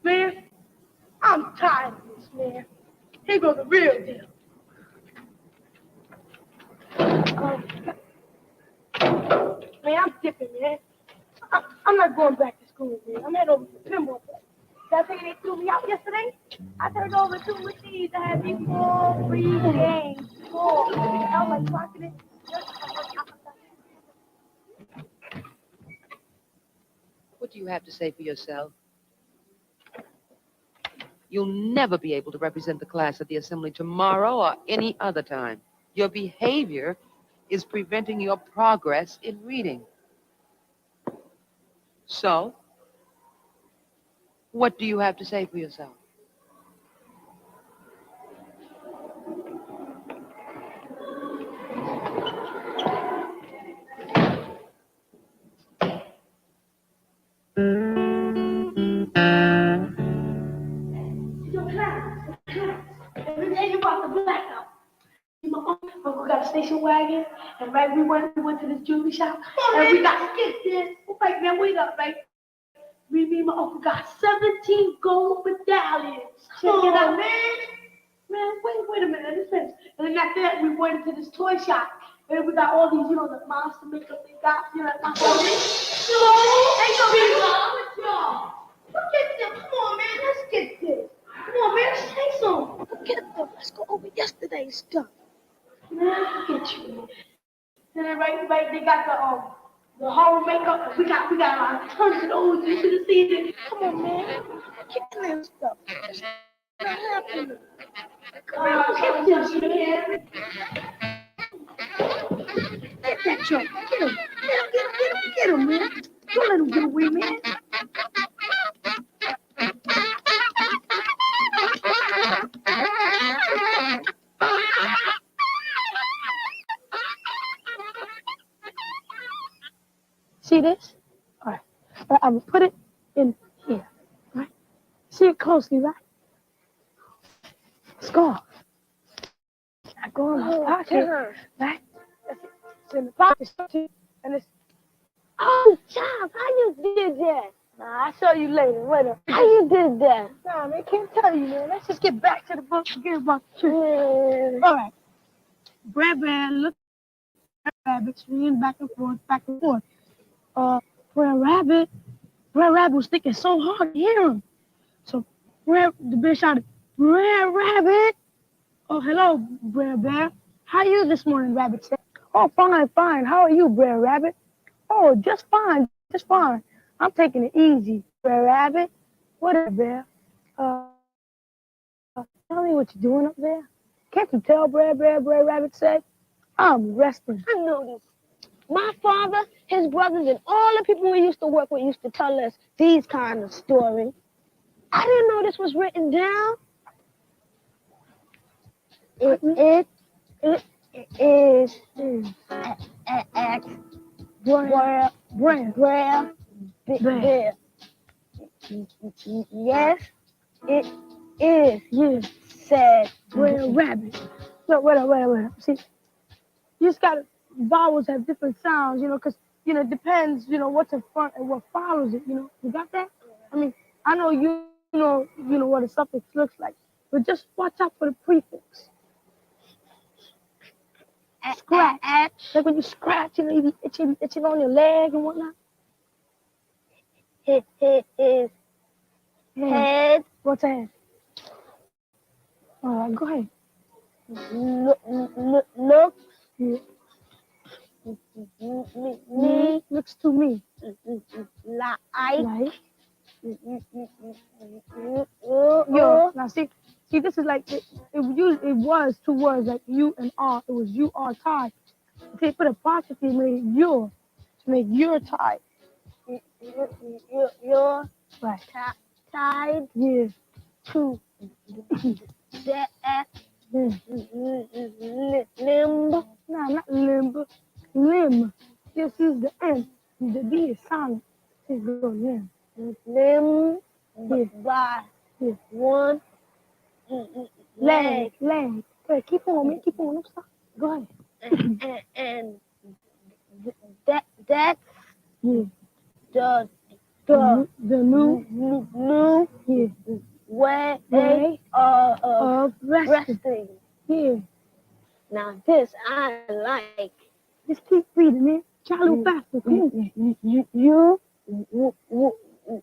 Man, I'm tired of this, man. Here goes the real deal. Man, I'm dipping, man. I'm not going back to school, man. I'm heading over to Pimble. That thing they threw me out yesterday? I turned over 2 machines. I had me 4 free games. 4. I was like, fucking it. What do you have to say for yourself? You'll never be able to represent the class at the assembly tomorrow or any other time. Your behavior is preventing your progress in reading. So, what do you have to say for yourself? Let me tell you about the blackout. My uncle got a station wagon, and right we went to this jewelry shop, and we got skipped in. Right, man, wait up, right? Me and my uncle got 17 gold medallions. Check it out, man. Man, wait a minute, let me finish. And then after that, we went into this toy shop, And we got all these, the monster makeup they got, like my whole. Hey, what's wrong? Look at them. Come on, man. Let's get this. Come on, man. Let's take some. Look at them. Let's go over yesterday's stuff. Man, look at you, man. And then right, they got the whole makeup. We got tons of those. You should have seen it. Come on, man. Get in that stuff. It's not happening. Come on, get this, man. Get that junk. Get him, man. Don't let him get away, man. See this? All right. I'm going to put it in here. Right? See it closely, right? Let's go. I go in my pocket, right? It's in the pocket, and it's. Oh, Charles, how you did that? Nah, I'll show you later. Wait up. How you did that? Nah, man, can't tell you, man. Let's just get back to the book. Forget about the truth. All right. Brad, look at rabbits swinging back and forth, back and forth. Brad Rabbit was thinking so hard to hear him. So the bear shouted, Brad Rabbit. Oh, hello, Brer Bear. How are you this morning, Rabbit said. Oh, fine. How are you, Brer Rabbit? Oh, just fine. I'm taking it easy, Brer Rabbit. What up, Bear? Tell me what you're doing up there. Can't you tell, Brer Rabbit said? I'm resting. I know this. My father, his brothers, and all the people we used to work with used to tell us these kind of stories. I didn't know this was written down. It is Brer Bear. Yes, it is. Yes, said Brer Rabbit. No, wait. See, you just got vowels have different sounds, because it depends, what's in front and what follows it. You got that? I mean, I know you know what a suffix looks like, but just watch out for the prefix. Scratch. Like when you scratch, you be itching on your leg and whatnot. His head. What's a head? All right, go ahead. Looks. Yeah. Looks to me. Like. Yo, now see, this is like it was two words like you and R. It was you are tied. They put apostrophe, made it your to make your tied. You're right. Tied. Yeah. To that limb. No, not limb. Limb. Just use the N. The D is silent. Just go limb. Limb. By one leg. Okay, keep on, man. Keep on. Stop. Go ahead. And that's the new way of resting. Yeah. Now this I like. Just keep reading, man. Try a little faster. You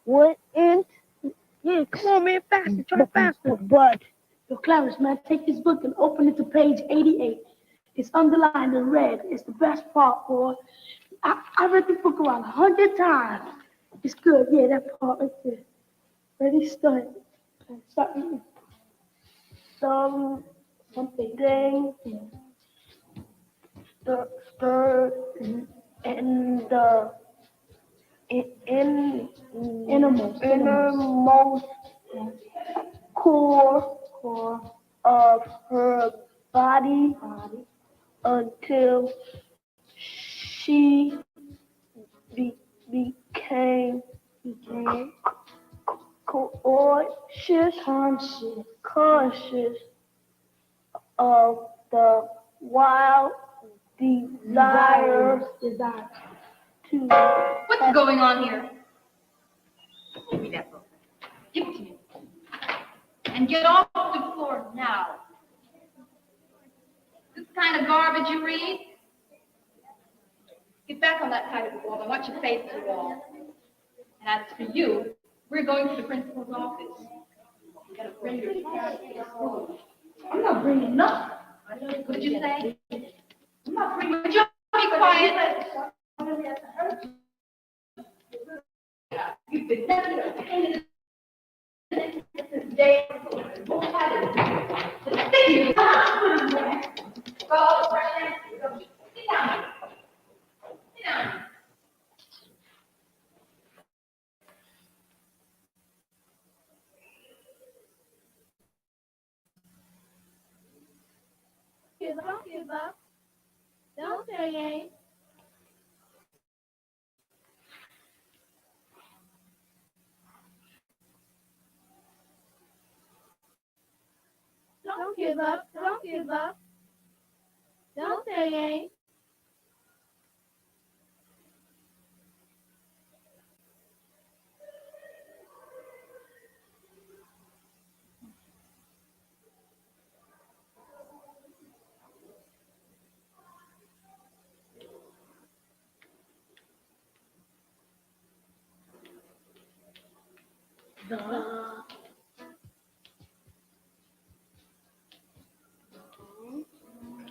wouldn't. Yeah, come on, man, faster. Try faster. But yo, Clarence, man, take this book and open it to page 88. It's underlined in red. It's the best part, boy. I read the book around 100 times. It's good. Yeah, that part right there. Ready, start. Start reading. Something. Stirred in the innermost core of her body until she became conscious of the wild desire to. What's going on here? Give me that book. Give it to me. And get off the floor now. This kind of garbage you read? Get back on that side of the wall. I want your face to the wall. And as for you, we're going to the principal's office. You gotta bring your trash to the school. I'm not bringing nothing. What did you say? I'm not bringing. Would you be quiet? You've been nothing but a pain in the day. Won't have it. Thank you. Sit down. Sit down. Don't give up. Don't say ain't. Don't give up. Don't give up. Don't say ain't.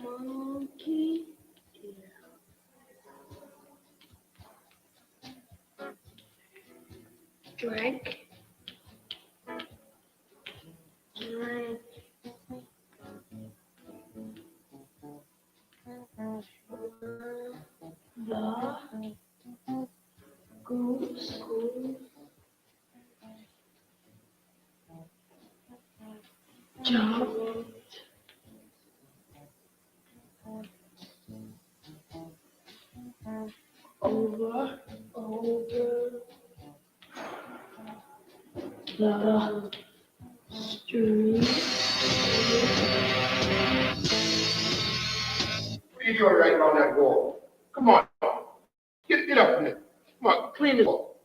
Monkey. Drink. Drink. The goose. Jumped over the street. What are you doing right on that wall? Come on. Get up from there. Come on, clean this wall.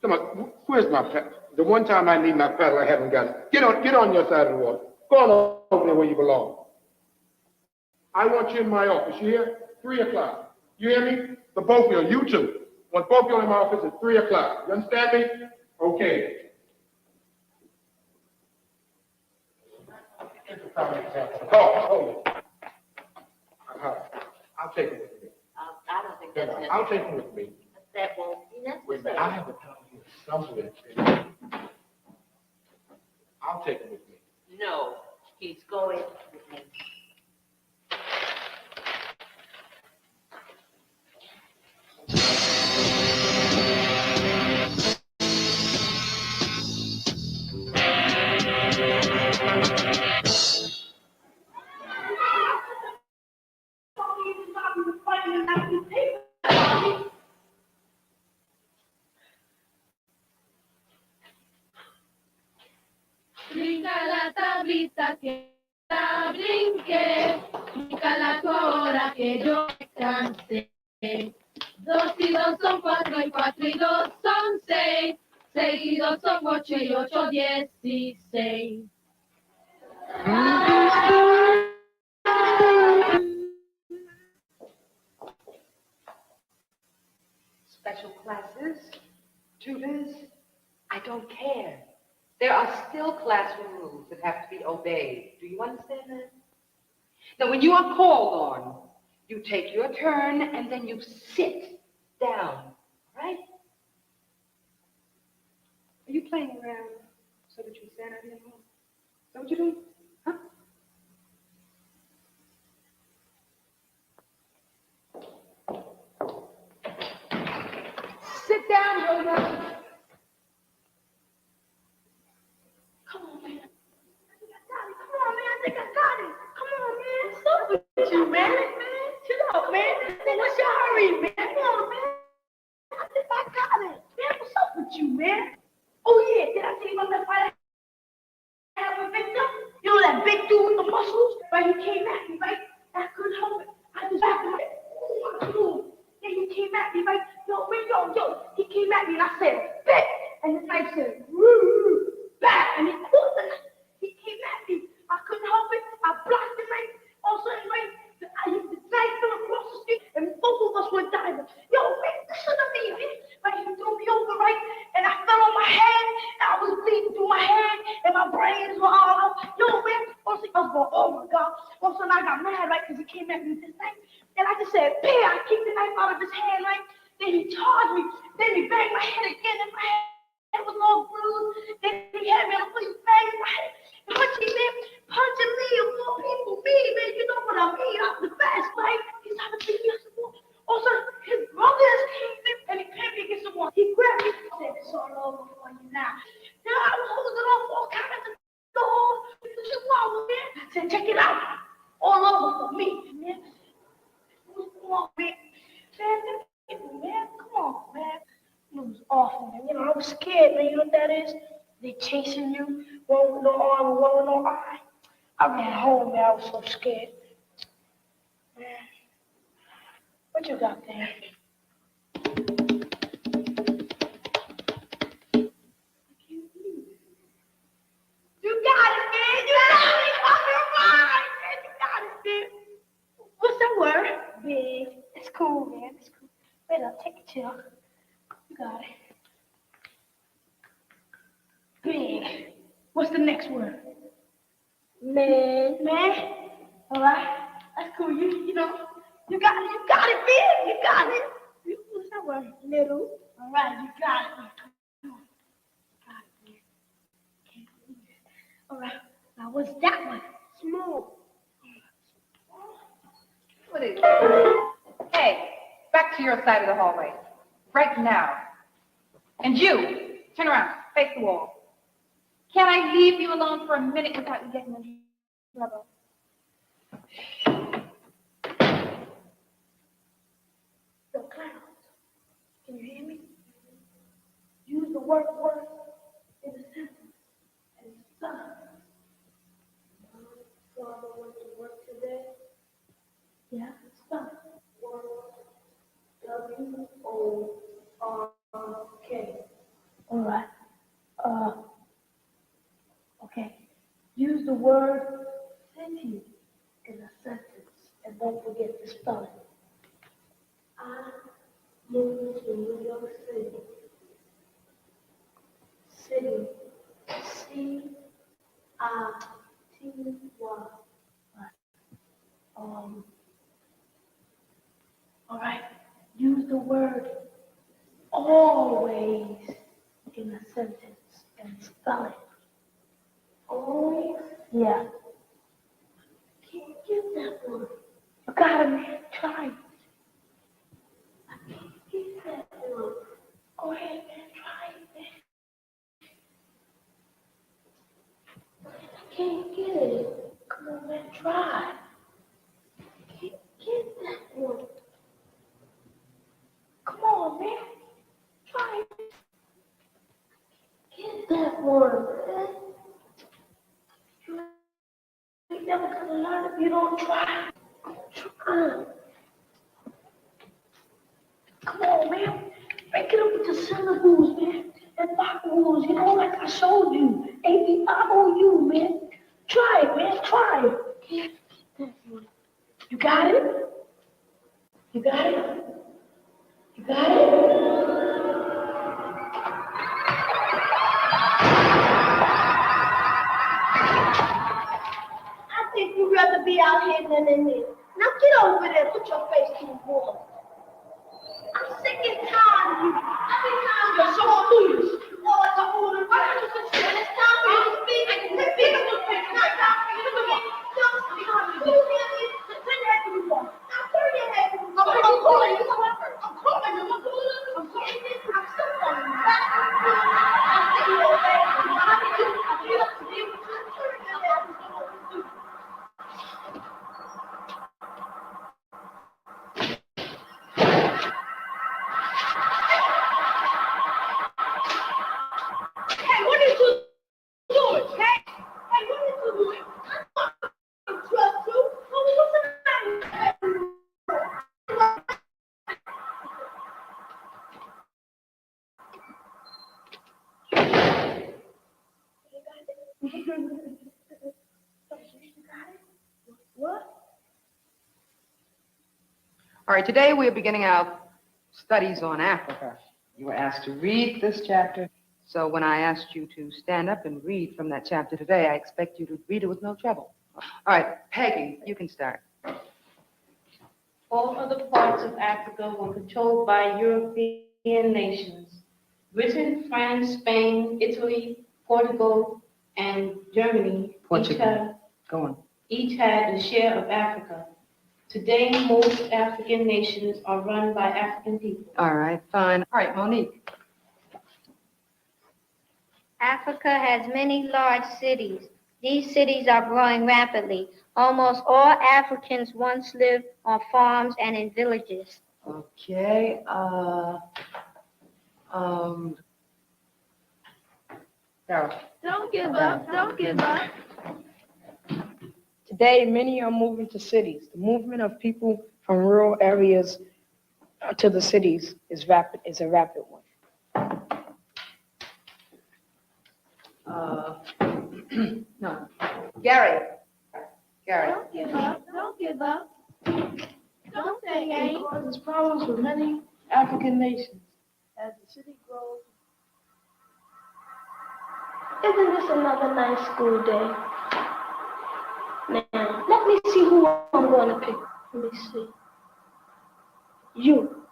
Come on, where's my paddle? The one time I need my paddle, I haven't got it. Get on your side of the wall. Go on over there where you belong. I want you in my office. You hear? 3 o'clock. You hear me? The both of you two. I want both of you in my office at 3 o'clock. You understand me? Okay. Hold it. I'll take it with me. I don't think that's necessary. I'll take it with me. That won't be Wait a minute, necessary. I have a tongue here somewhere. I'll take it with me. No, he's going with me. Brinca la tablita que la brinqué, brinca la hora que yo me cansé. 2 y 2 son 4 y 4 y 2 son 6, 6 y 2 son 8 y 8 16. Special classes, tutors, I don't care. There are still classroom rules that have to be obeyed. Do you understand that? Now, when you are called on, you take your turn and then you sit down, right? Are you playing around so that you stand out here more? Is that what you're doing? Huh? Sit down, Rhoda. Come on, man. I think I got it. Come on, man. What's up with you, man? Chill out, man. What's your hurry, man? Come on, man. I think I got it. Man, what's up with you, man? Oh, yeah. Did I tell you about that fight I had with Victor? You know that big dude with the muscles? Right? He came at me, right? I couldn't help it. I just backed him. Oh, yeah, he came at me, right? Yo. He came at me and I said, "Bitch!" And the knife said, "Woo!" Back. And he pulled the knife. He came at me. I couldn't help it. I blocked him, right? Also, right? The knife fell across I got mad, right, because he came at me with this knife, and I just said, bam, I kicked the knife out of his hand, right? Then he charged me, then he banged my head again, and my head was all bruised. Then he had me on the police bag in my head. And punching me of all people, me, man, you know what I mean? I'm the best, right? He's trying to beat me up some more. Also, his brothers came in and he pinned me against the wall. He grabbed me and said, it's all over for you now. Now I was holding on for all kinds of doors. What you want, man? I said, check it out. All over for me, man. What's going on, man? Man, come on, man. It was awful, man. You know, I was scared, man. You know what that is? They chasing you, one with no arm, one with no eye. I ran home, man. I was so scared. Man, what you got there? You got it, man. You got it. All right, man. You got it, man. What's that word? Big. It's cool, man. It's cool. Wait up, take a chill. You got it. Big. What's the next word? Man. Man? All right. That's cool. You know, you got it. You got it, man. You got it. What's that word? Little. All right, you got it. Come on. Got it, man. Can't believe it. All right. Now, what's that one? Small. What is it? Hey, back to your side of the hallway. Right now. And you, turn around, face the wall. Can I leave you alone for a minute without you getting into trouble? Yo, Clarence, can you hear me? Use the word in the sentence and son. Father went to work today. Yeah, son. W-O-R-K. All right. Okay. Use the word city in a sentence and don't forget to spell it. I moved to New York City. City. C-I-T-Y. All right. Use the word always in a sentence and spell it. Always? Yeah. Can't get that one. You got it, man. Try it. I can't get that one. Go ahead, man. Try it, man. I can't get it. Come on, man. Try. I can't get that one. Come on, man. Try it. Get that one, man. You're never gonna learn if you don't try. Try. Come on, man. Break it up into syllables, man. And vowels, you know, like I showed you. A-B-I-O-U, man. Try it, man. Try it. Can't get that one. You got it? You got it? You got it? I think you'd rather be out here than in there. Now get over there. Put your face to the wall. I'm sick and tired of you. Every time you're so foolish. Oh, it's a order. Why don't you just sit? It's time for you to speak. It's not time for you to speak. Don't speak on me. Turn your head to the wall. Now turn your head to the wall. I'm calling you. I'm calling you. I'm calling you. I'm still calling you. I'm sitting over there. I feel up to you. Turn your head to the wall. Hey, what are you doing? Hey, what are you doing? I don't trust you. Oh, what's the matter? What? All right, today we're beginning our studies on Africa. You were asked to read this chapter, so when I asked you to stand up and read from that chapter today, I expect you to read it with no trouble. All right, Peggy, you can start. All other parts of Africa were controlled by European nations. Britain, France, Spain, Italy, Portugal, and Germany Go on. each had a share of Africa. Today, most African nations are run by African people. All right, fine. All right, Monique. Africa has many large cities. These cities are growing rapidly. Almost all Africans once lived on farms and in villages. Okay, Carol. Don't give up, don't give up. Today, many are moving to cities. The movement of people from rural areas to the cities is a rapid one. No. Gary. Don't give up, don't give up. Don't say It ain't. causes problems for many African nations. As the city grows, Isn't this another nice school day? Now, let me see who I'm going to pick. Let me see. You.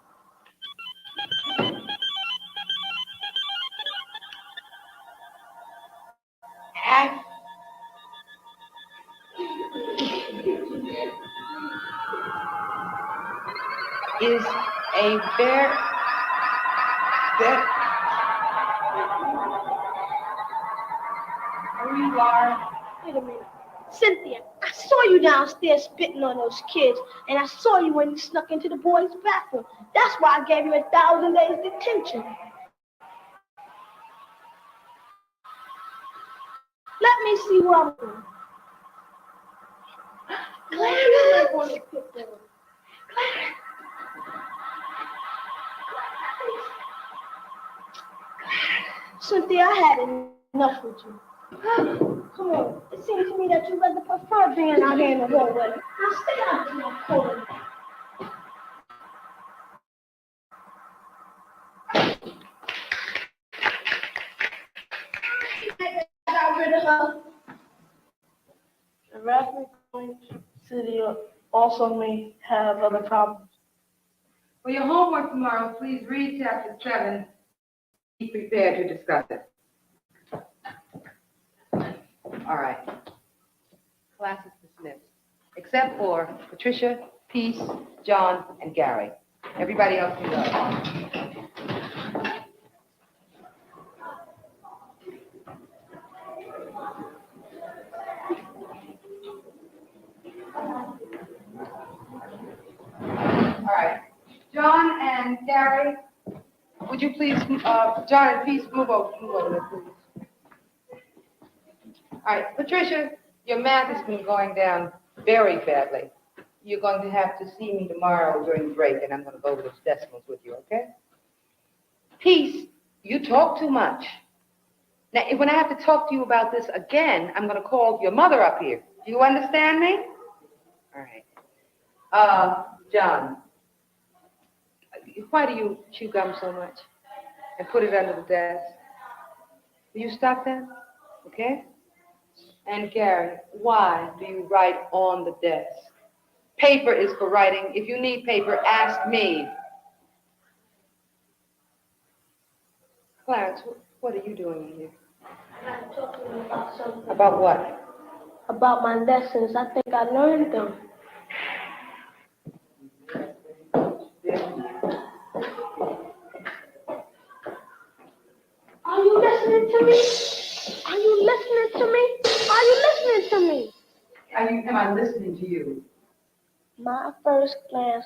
Is a very, Who you are? Wait a minute. Cynthia, I saw you downstairs spitting on those kids, and I saw you when you snuck into the boys' bathroom. That's why I gave you 1,000 days detention. Let me see what I'm doing. Clarence! Cynthia, I had enough with you. Come on. It seems to me that you rather prefer being out here in the hallway. Now stay out of my hallway. Got rid of her. the rapidly growing city also may have other problems. For your homework tomorrow, please read chapter 7. Be prepared to discuss it. All right. Class is dismissed, except for Patricia, Peace, John, and Gary. Everybody else can go. All right. John and Gary, would you please, John and Peace, move over there, please. All right, Patricia, your math has been going down very badly. You're going to have to see me tomorrow during the break, and I'm going to go over those decimals with you, okay? Peace, you talk too much. Now, when I have to talk to you about this again, I'm going to call your mother up here. Do you understand me? All right. John, why do you chew gum so much and put it under the desk? Will you stop that? Okay? And Gary, why do you write on the desk? Paper is for writing. If you need paper, ask me. Clarence, what are you doing here? I'm talking about something. About what? About my lessons. I think I learned them. Are you listening to me? Are you listening to me? Are you listening to me? Am I listening to you? My first glance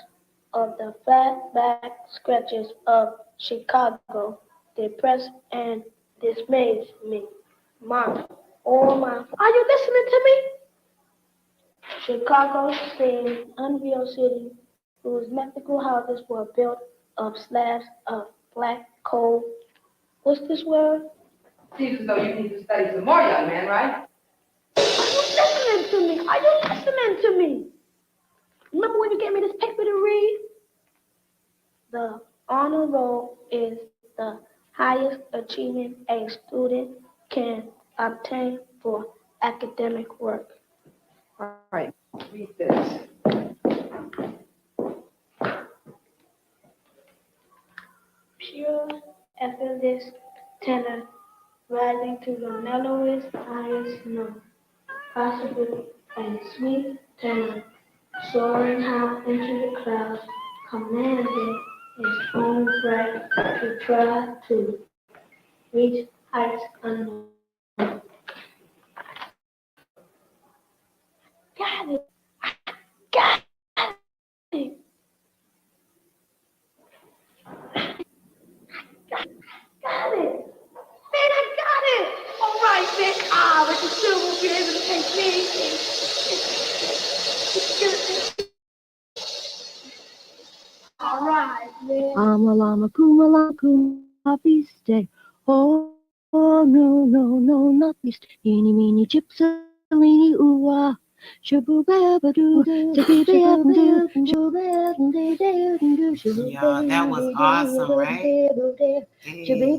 of the flat back stretches of Chicago depressed and dismayed me. Are you listening to me? Chicago seemed unreal city whose mythical houses were built of slabs of black coal. What's this word? Seems as though you need to study some more, young man, right? Are you listening to me? Are you listening to me? Remember when you gave me this paper to read? The honor roll is the highest achievement a student can obtain for academic work. right, read this. Pure, effortless tenor, rising to the mellowest, highest note, possible and sweet tenor, soaring high into the clouds, commanding its own breath to try to reach heights unknown. Got it! Got it! Got it! Man, I got it! All right, man. But you still won't be able to take me. All right, man. Lama kuma feast. Oh no no no not feast. Eeny meeny gypsalini ooh ah. Shaboo babadoo, Y'all, that was awesome, right? Hey. Quiere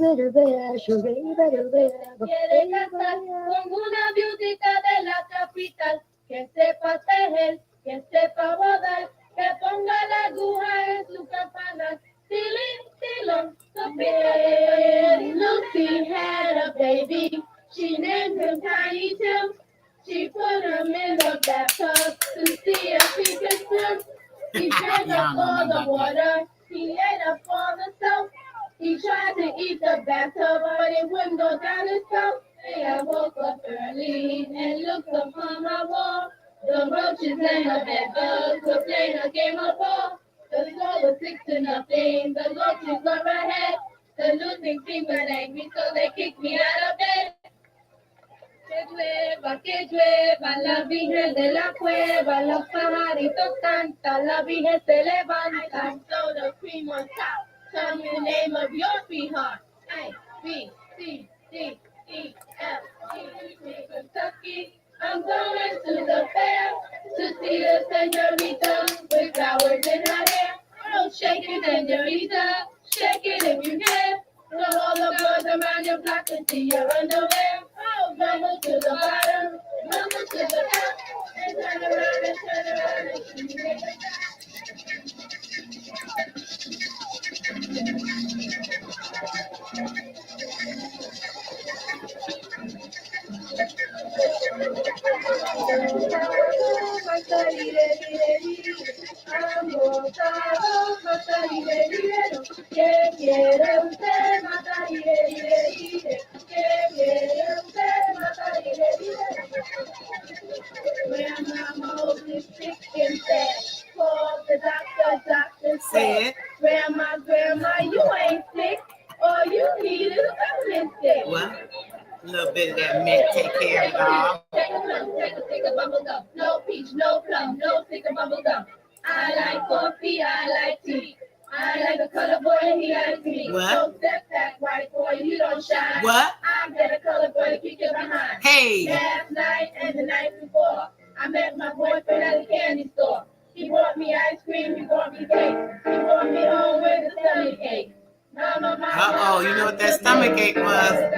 casar con una viudita de la capital, que sepa tejer, que sepa bodar, que ponga la aguja en su campana. Tilín, tilón, Sophia. Lucy had a baby, she named him Tiny Tim. She put him in the bathtub to see if he could swim. He drank up all the water, he ate up all the soap. He tried to eat the bathtub, but it wouldn't go down his throat. Hey, I woke up early and looked up on my wall. The roaches and the bedbugs were playing a game of ball. The score was 6-0. The roaches were ahead. The losing team got angry, so they kicked me out of bed. Que llueva, la Virgen de la Cueva, los pajaritos cantan, la Virgen se levanta. So the cream on top, tell me the name of your sweetheart. A, B, C, D, E, F, G, Kentucky. I'm going to the fair to see the senorita with flowers in her hair. Oh, shake it, senorita, shake it if you can. So all the boys around your block can see your underwear. Oh, rumble to the bottom, rumble to the top, and turn around and see me. ¿Qué quiere usted, Matarire? ¿Qué quiere usted, Matarire? Grandma Moses sick and sad. Called the doctor Say said, it. Grandma, you ain't sick. All you need is a feminine stick. What? A little bit of that mint take care of it all. Take a stick of bubble gum. No peach, no plum, no stick of bubble gum. I like coffee, I like tea. I like a color boy and he likes me. What? Don't step back, white boy, you don't shine. What? I'm better color boy to kick you behind. Hey. Last night and the night before, I met my boyfriend at the candy store. He brought me ice cream, he brought me cake. He brought me home with a stomach ache. Uh-oh, you know what that stomach ache was?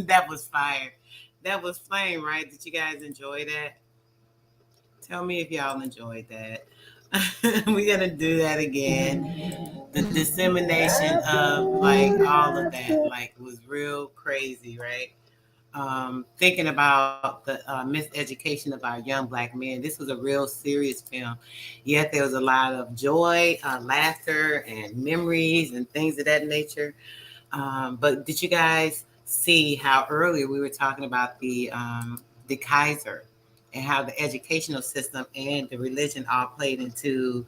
That was fire. That was flame, right? Did you guys enjoy that? Tell me if y'all enjoyed that. We're gonna do that again. The dissemination of like all of that like was real crazy, right? Thinking about the miseducation of our young black men. This was a real serious film, yet there was a lot of joy, laughter, and memories and things of that nature. But did you guys see how earlier we were talking about the Kaiser and how the educational system and the religion all played into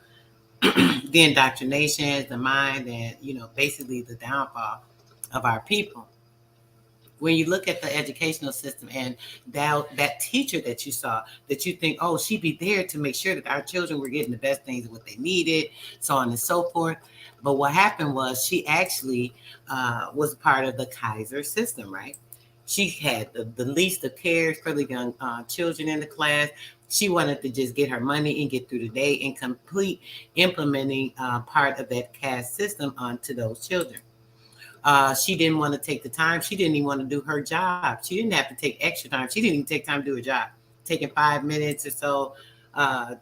the indoctrination, the mind, and basically the downfall of our people? When you look at the educational system and that teacher that you saw, that you think, oh, she'd be there to make sure that our children were getting the best things, what they needed, so on and so forth. But what happened was she actually was part of the Kaiser system, right? She had the least of care for the young children in the class. She wanted to just get her money and get through the day and complete implementing part of that caste system onto those children. She didn't want to take the time. She didn't even want to do her job. She didn't have to take extra time. She didn't even take time to do her job. Taking 5 minutes or so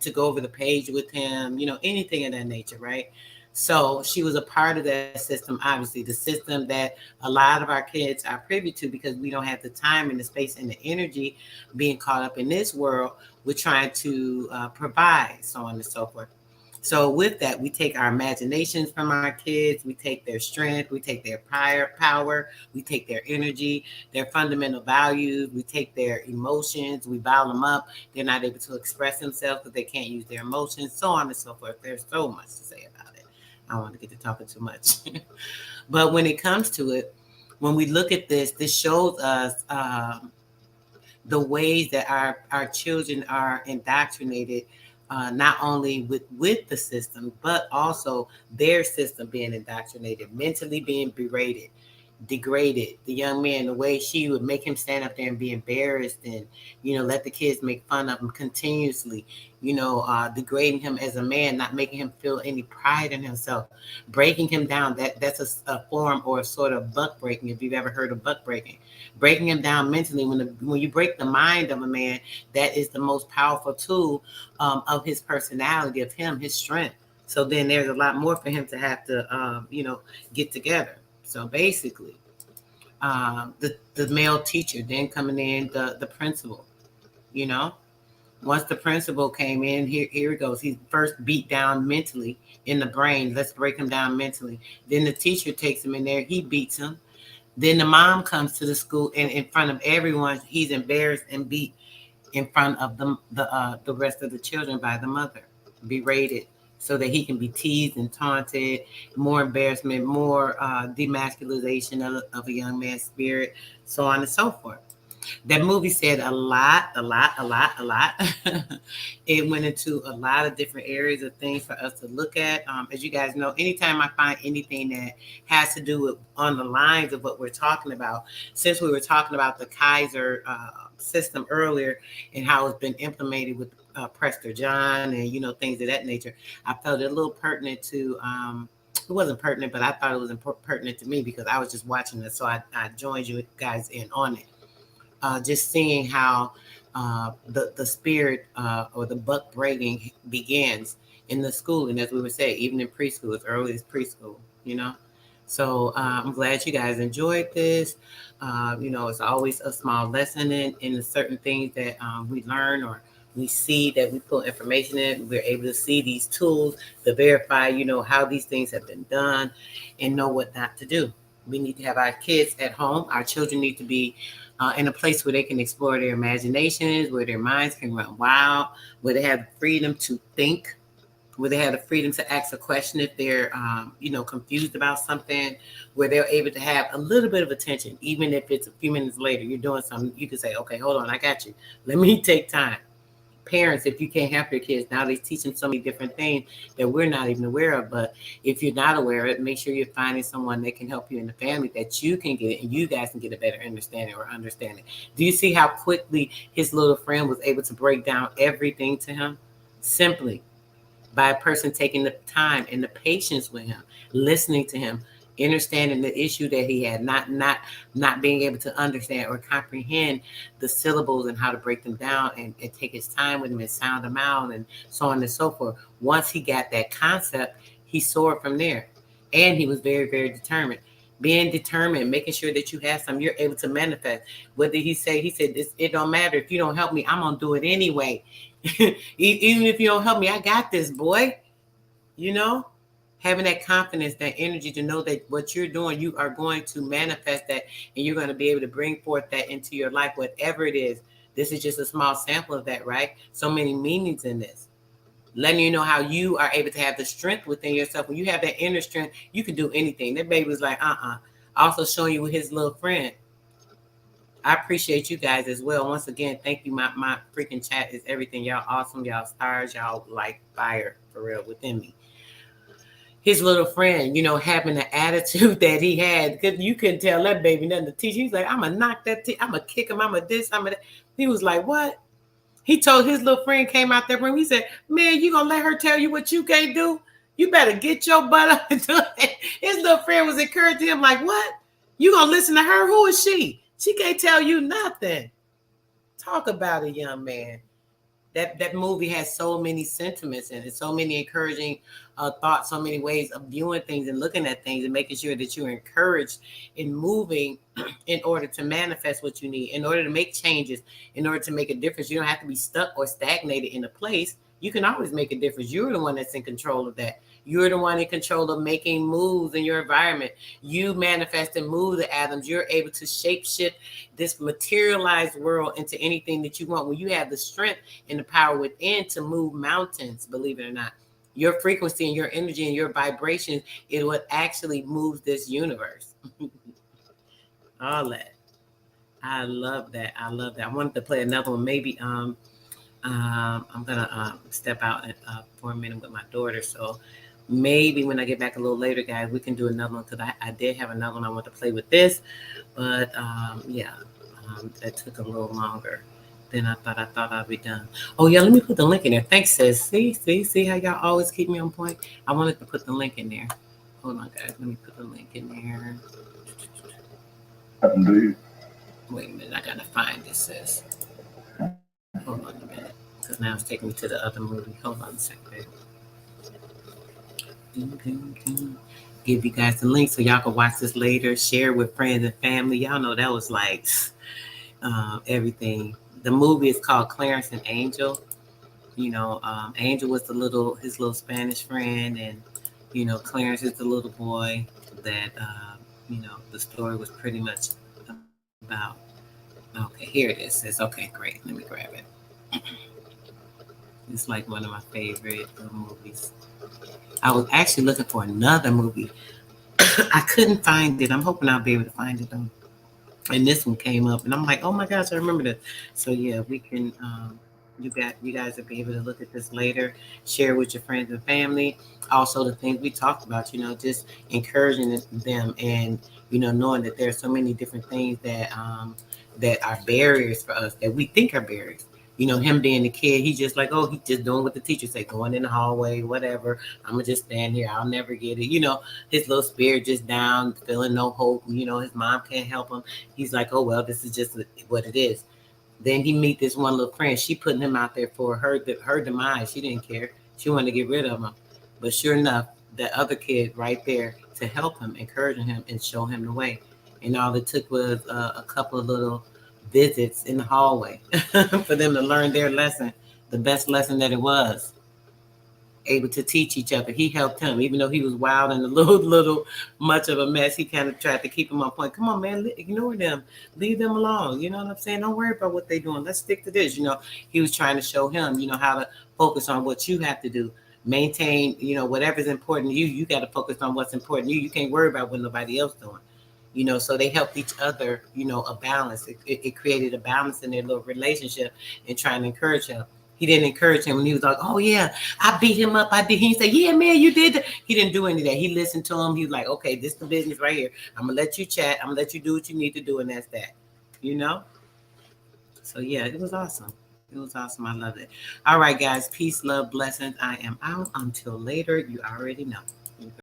to go over the page with him, anything of that nature, right? So she was a part of that system, obviously, the system that a lot of our kids are privy to because we don't have the time and the space and the energy being caught up in this world. We're trying to provide, so on and so forth. So with that, we take our imaginations from our kids, we take their strength, we take their power, we take their energy, their fundamental values, we take their emotions, we bottle them up. They're not able to express themselves because they can't use their emotions, so on and so forth. There's so much to say about it. I don't want to get to talking too much. But when it comes to it, when we look at this shows us the ways that our children are indoctrinated, not only with the system, but also their system being indoctrinated, mentally being berated, degraded. The young man, the way she would make him stand up there and be embarrassed and, let the kids make fun of him continuously, degrading him as a man, not making him feel any pride in himself, breaking him down. That's a form or a sort of buck breaking, if you've ever heard of buck breaking him down mentally. When you break the mind of a man, that is the most powerful tool of his personality, of him, his strength. So then there's a lot more for him to have to, get together. So basically, the male teacher, then coming in the principal, once the principal came in, here it goes. He's first beat down mentally in the brain. Let's break him down mentally. Then the teacher takes him in there. He beats him. Then the mom comes to the school, and in front of everyone, he's embarrassed and beat in front of the rest of the children by the mother, berated, so that he can be teased and taunted, more embarrassment, more demasculization of a young man's spirit, so on and so forth. That movie said a lot. It went into a lot of different areas of things for us to look at. As you guys know, anytime I find anything that has to do with on the lines of what we're talking about, since we were talking about the Kaiser system earlier and how it's been implemented with Prester John and, things of that nature, I felt it a little pertinent to, it wasn't pertinent, but I thought it was pertinent to me because I was just watching it. So I joined you guys in on it. Just seeing how the spirit or the buck breaking begins in the school. And as we would say, even in preschool, as early as preschool, So I'm glad you guys enjoyed this. It's always a small lesson in the certain things that we learn or we see that we put information in. We're able to see these tools to verify, how these things have been done and know what not to do. We need to have our kids at home. Our children need to be in a place where they can explore their imaginations, where their minds can run wild, where they have freedom to think, where they have the freedom to ask a question if they're, confused about something, where they're able to have a little bit of attention, even if it's a few minutes later, you're doing something, you can say, okay, hold on, I got you. Let me take time. Parents, if you can't help your kids, now they teach them so many different things that we're not even aware of. But if you're not aware of it, make sure you're finding someone that can help you in the family that you can get it and you guys can get a better understanding. Do you see how quickly his little friend was able to break down everything to him? Simply by a person taking the time and the patience with him, listening to him, understanding the issue that he had, not being able to understand or comprehend the syllables and how to break them down and take his time with them and sound them out and so on and so forth. Once he got that concept, he soared from there. And he was very, very determined. Being determined, making sure that you have something you're able to manifest. What did he say? He said, it don't matter. If you don't help me, I'm going to do it anyway. Even if you don't help me, I got this, boy. Having that confidence, that energy to know that what you're doing, you are going to manifest that and you're going to be able to bring forth that into your life, whatever it is. This is just a small sample of that, right? So many meanings in this. Letting you know how you are able to have the strength within yourself. When you have that inner strength, you can do anything. That baby was like, Also showing you with his little friend. I appreciate you guys as well. Once again, thank you. My freaking chat is everything. Y'all awesome. Y'all stars. Y'all like fire for real within me. His little friend, having the attitude that he had, because you couldn't tell that baby nothing to teach. He's like, I'm going to knock that, I'm going to kick him, I'm going to this, I'm going to. He was like, what? He told his little friend, came out that room, he said, man, you going to let her tell you what you can't do? You better get your butt up and do it. His little friend was encouraging him, like, what? You gonna listen to her? Who is she? She can't tell you nothing. Talk about a young man. That movie has so many sentiments in it, so many encouraging thoughts, so many ways of viewing things and looking at things and making sure that you're encouraged in moving in order to manifest what you need, in order to make changes, in order to make a difference. You don't have to be stuck or stagnated in a place. You can always make a difference. You're the one that's in control of that. You're the one in control of making moves in your environment. You manifest and move the atoms. You're able to shape shift this materialized world into anything that you want. When you have the strength and the power within to move mountains, believe it or not, your frequency and your energy and your vibration is what actually moves this universe. All that. I love that. I love that. I wanted to play another one. Maybe I'm gonna step out for a minute with my daughter. So maybe when I get back a little later, guys, we can do another one, because I did have another one I want to play with this, but that took a little longer than I thought I'd be done. Oh yeah, let me put the link in there. Thanks, sis. See how y'all always keep me on point. I wanted to put the link in there. Hold on, guys. Let me put the link in there. Wait a minute, I gotta find this, sis. Hold on a minute, because now it's taking me to the other movie. Hold on a second. Give you guys the link so y'all can watch this later. Share with friends and family. Y'all know that was like everything. The movie is called Clarence and Angel. You know, Angel was his little Spanish friend, and you know, Clarence is the little boy that the story was pretty much about. Okay, here it is. It's okay, great. Let me grab it. It's like one of my favorite movies. I was actually looking for another movie. I couldn't find it. I'm hoping I'll be able to find it though. And this one came up, and I'm like, oh my gosh, I remember this. So yeah, we can. You guys will be able to look at this later. Share with your friends and family. Also, the things we talked about. You know, just encouraging them, and knowing that there's so many different things that are barriers for us that we think are barriers. You know, him being a kid, he's just like, oh, he's just doing what the teacher say, going in the hallway, whatever. I'm gonna just stand here. I'll never get it. You know, his little spirit just down, feeling no hope. You know, his mom can't help him. He's like, oh well, this is just what it is. Then he meet this one little friend. She putting him out there for her demise. She didn't care. She wanted to get rid of him. But sure enough, that other kid right there to help him, encouraging him, and show him the way. And all it took was a couple of little visits in the hallway for them to learn their lesson, the best lesson that it was. Able to teach each other. He helped him, even though he was wild and a little much of a mess. He kind of tried to keep him on point. Come on, man, ignore them, leave them alone. You know what I'm saying? Don't worry about what they're doing. Let's stick to this. You know, he was trying to show him, how to focus on what you have to do. Maintain, whatever's important to you. You got to focus on what's important to you. You can't worry about what nobody else doing. So they helped each other. A balance. It created a balance in their little relationship and trying to encourage him. He didn't encourage him when he was like, oh, yeah, I beat him up. I did. He said, yeah, man, you did that. He didn't do any of that. He listened to him. He was like, okay, this is the business right here. I'm going to let you chat. I'm going to let you do what you need to do, and that's that. So, yeah, it was awesome. It was awesome. I love it. All right, guys. Peace, love, blessings. I am out. Until later, you already know.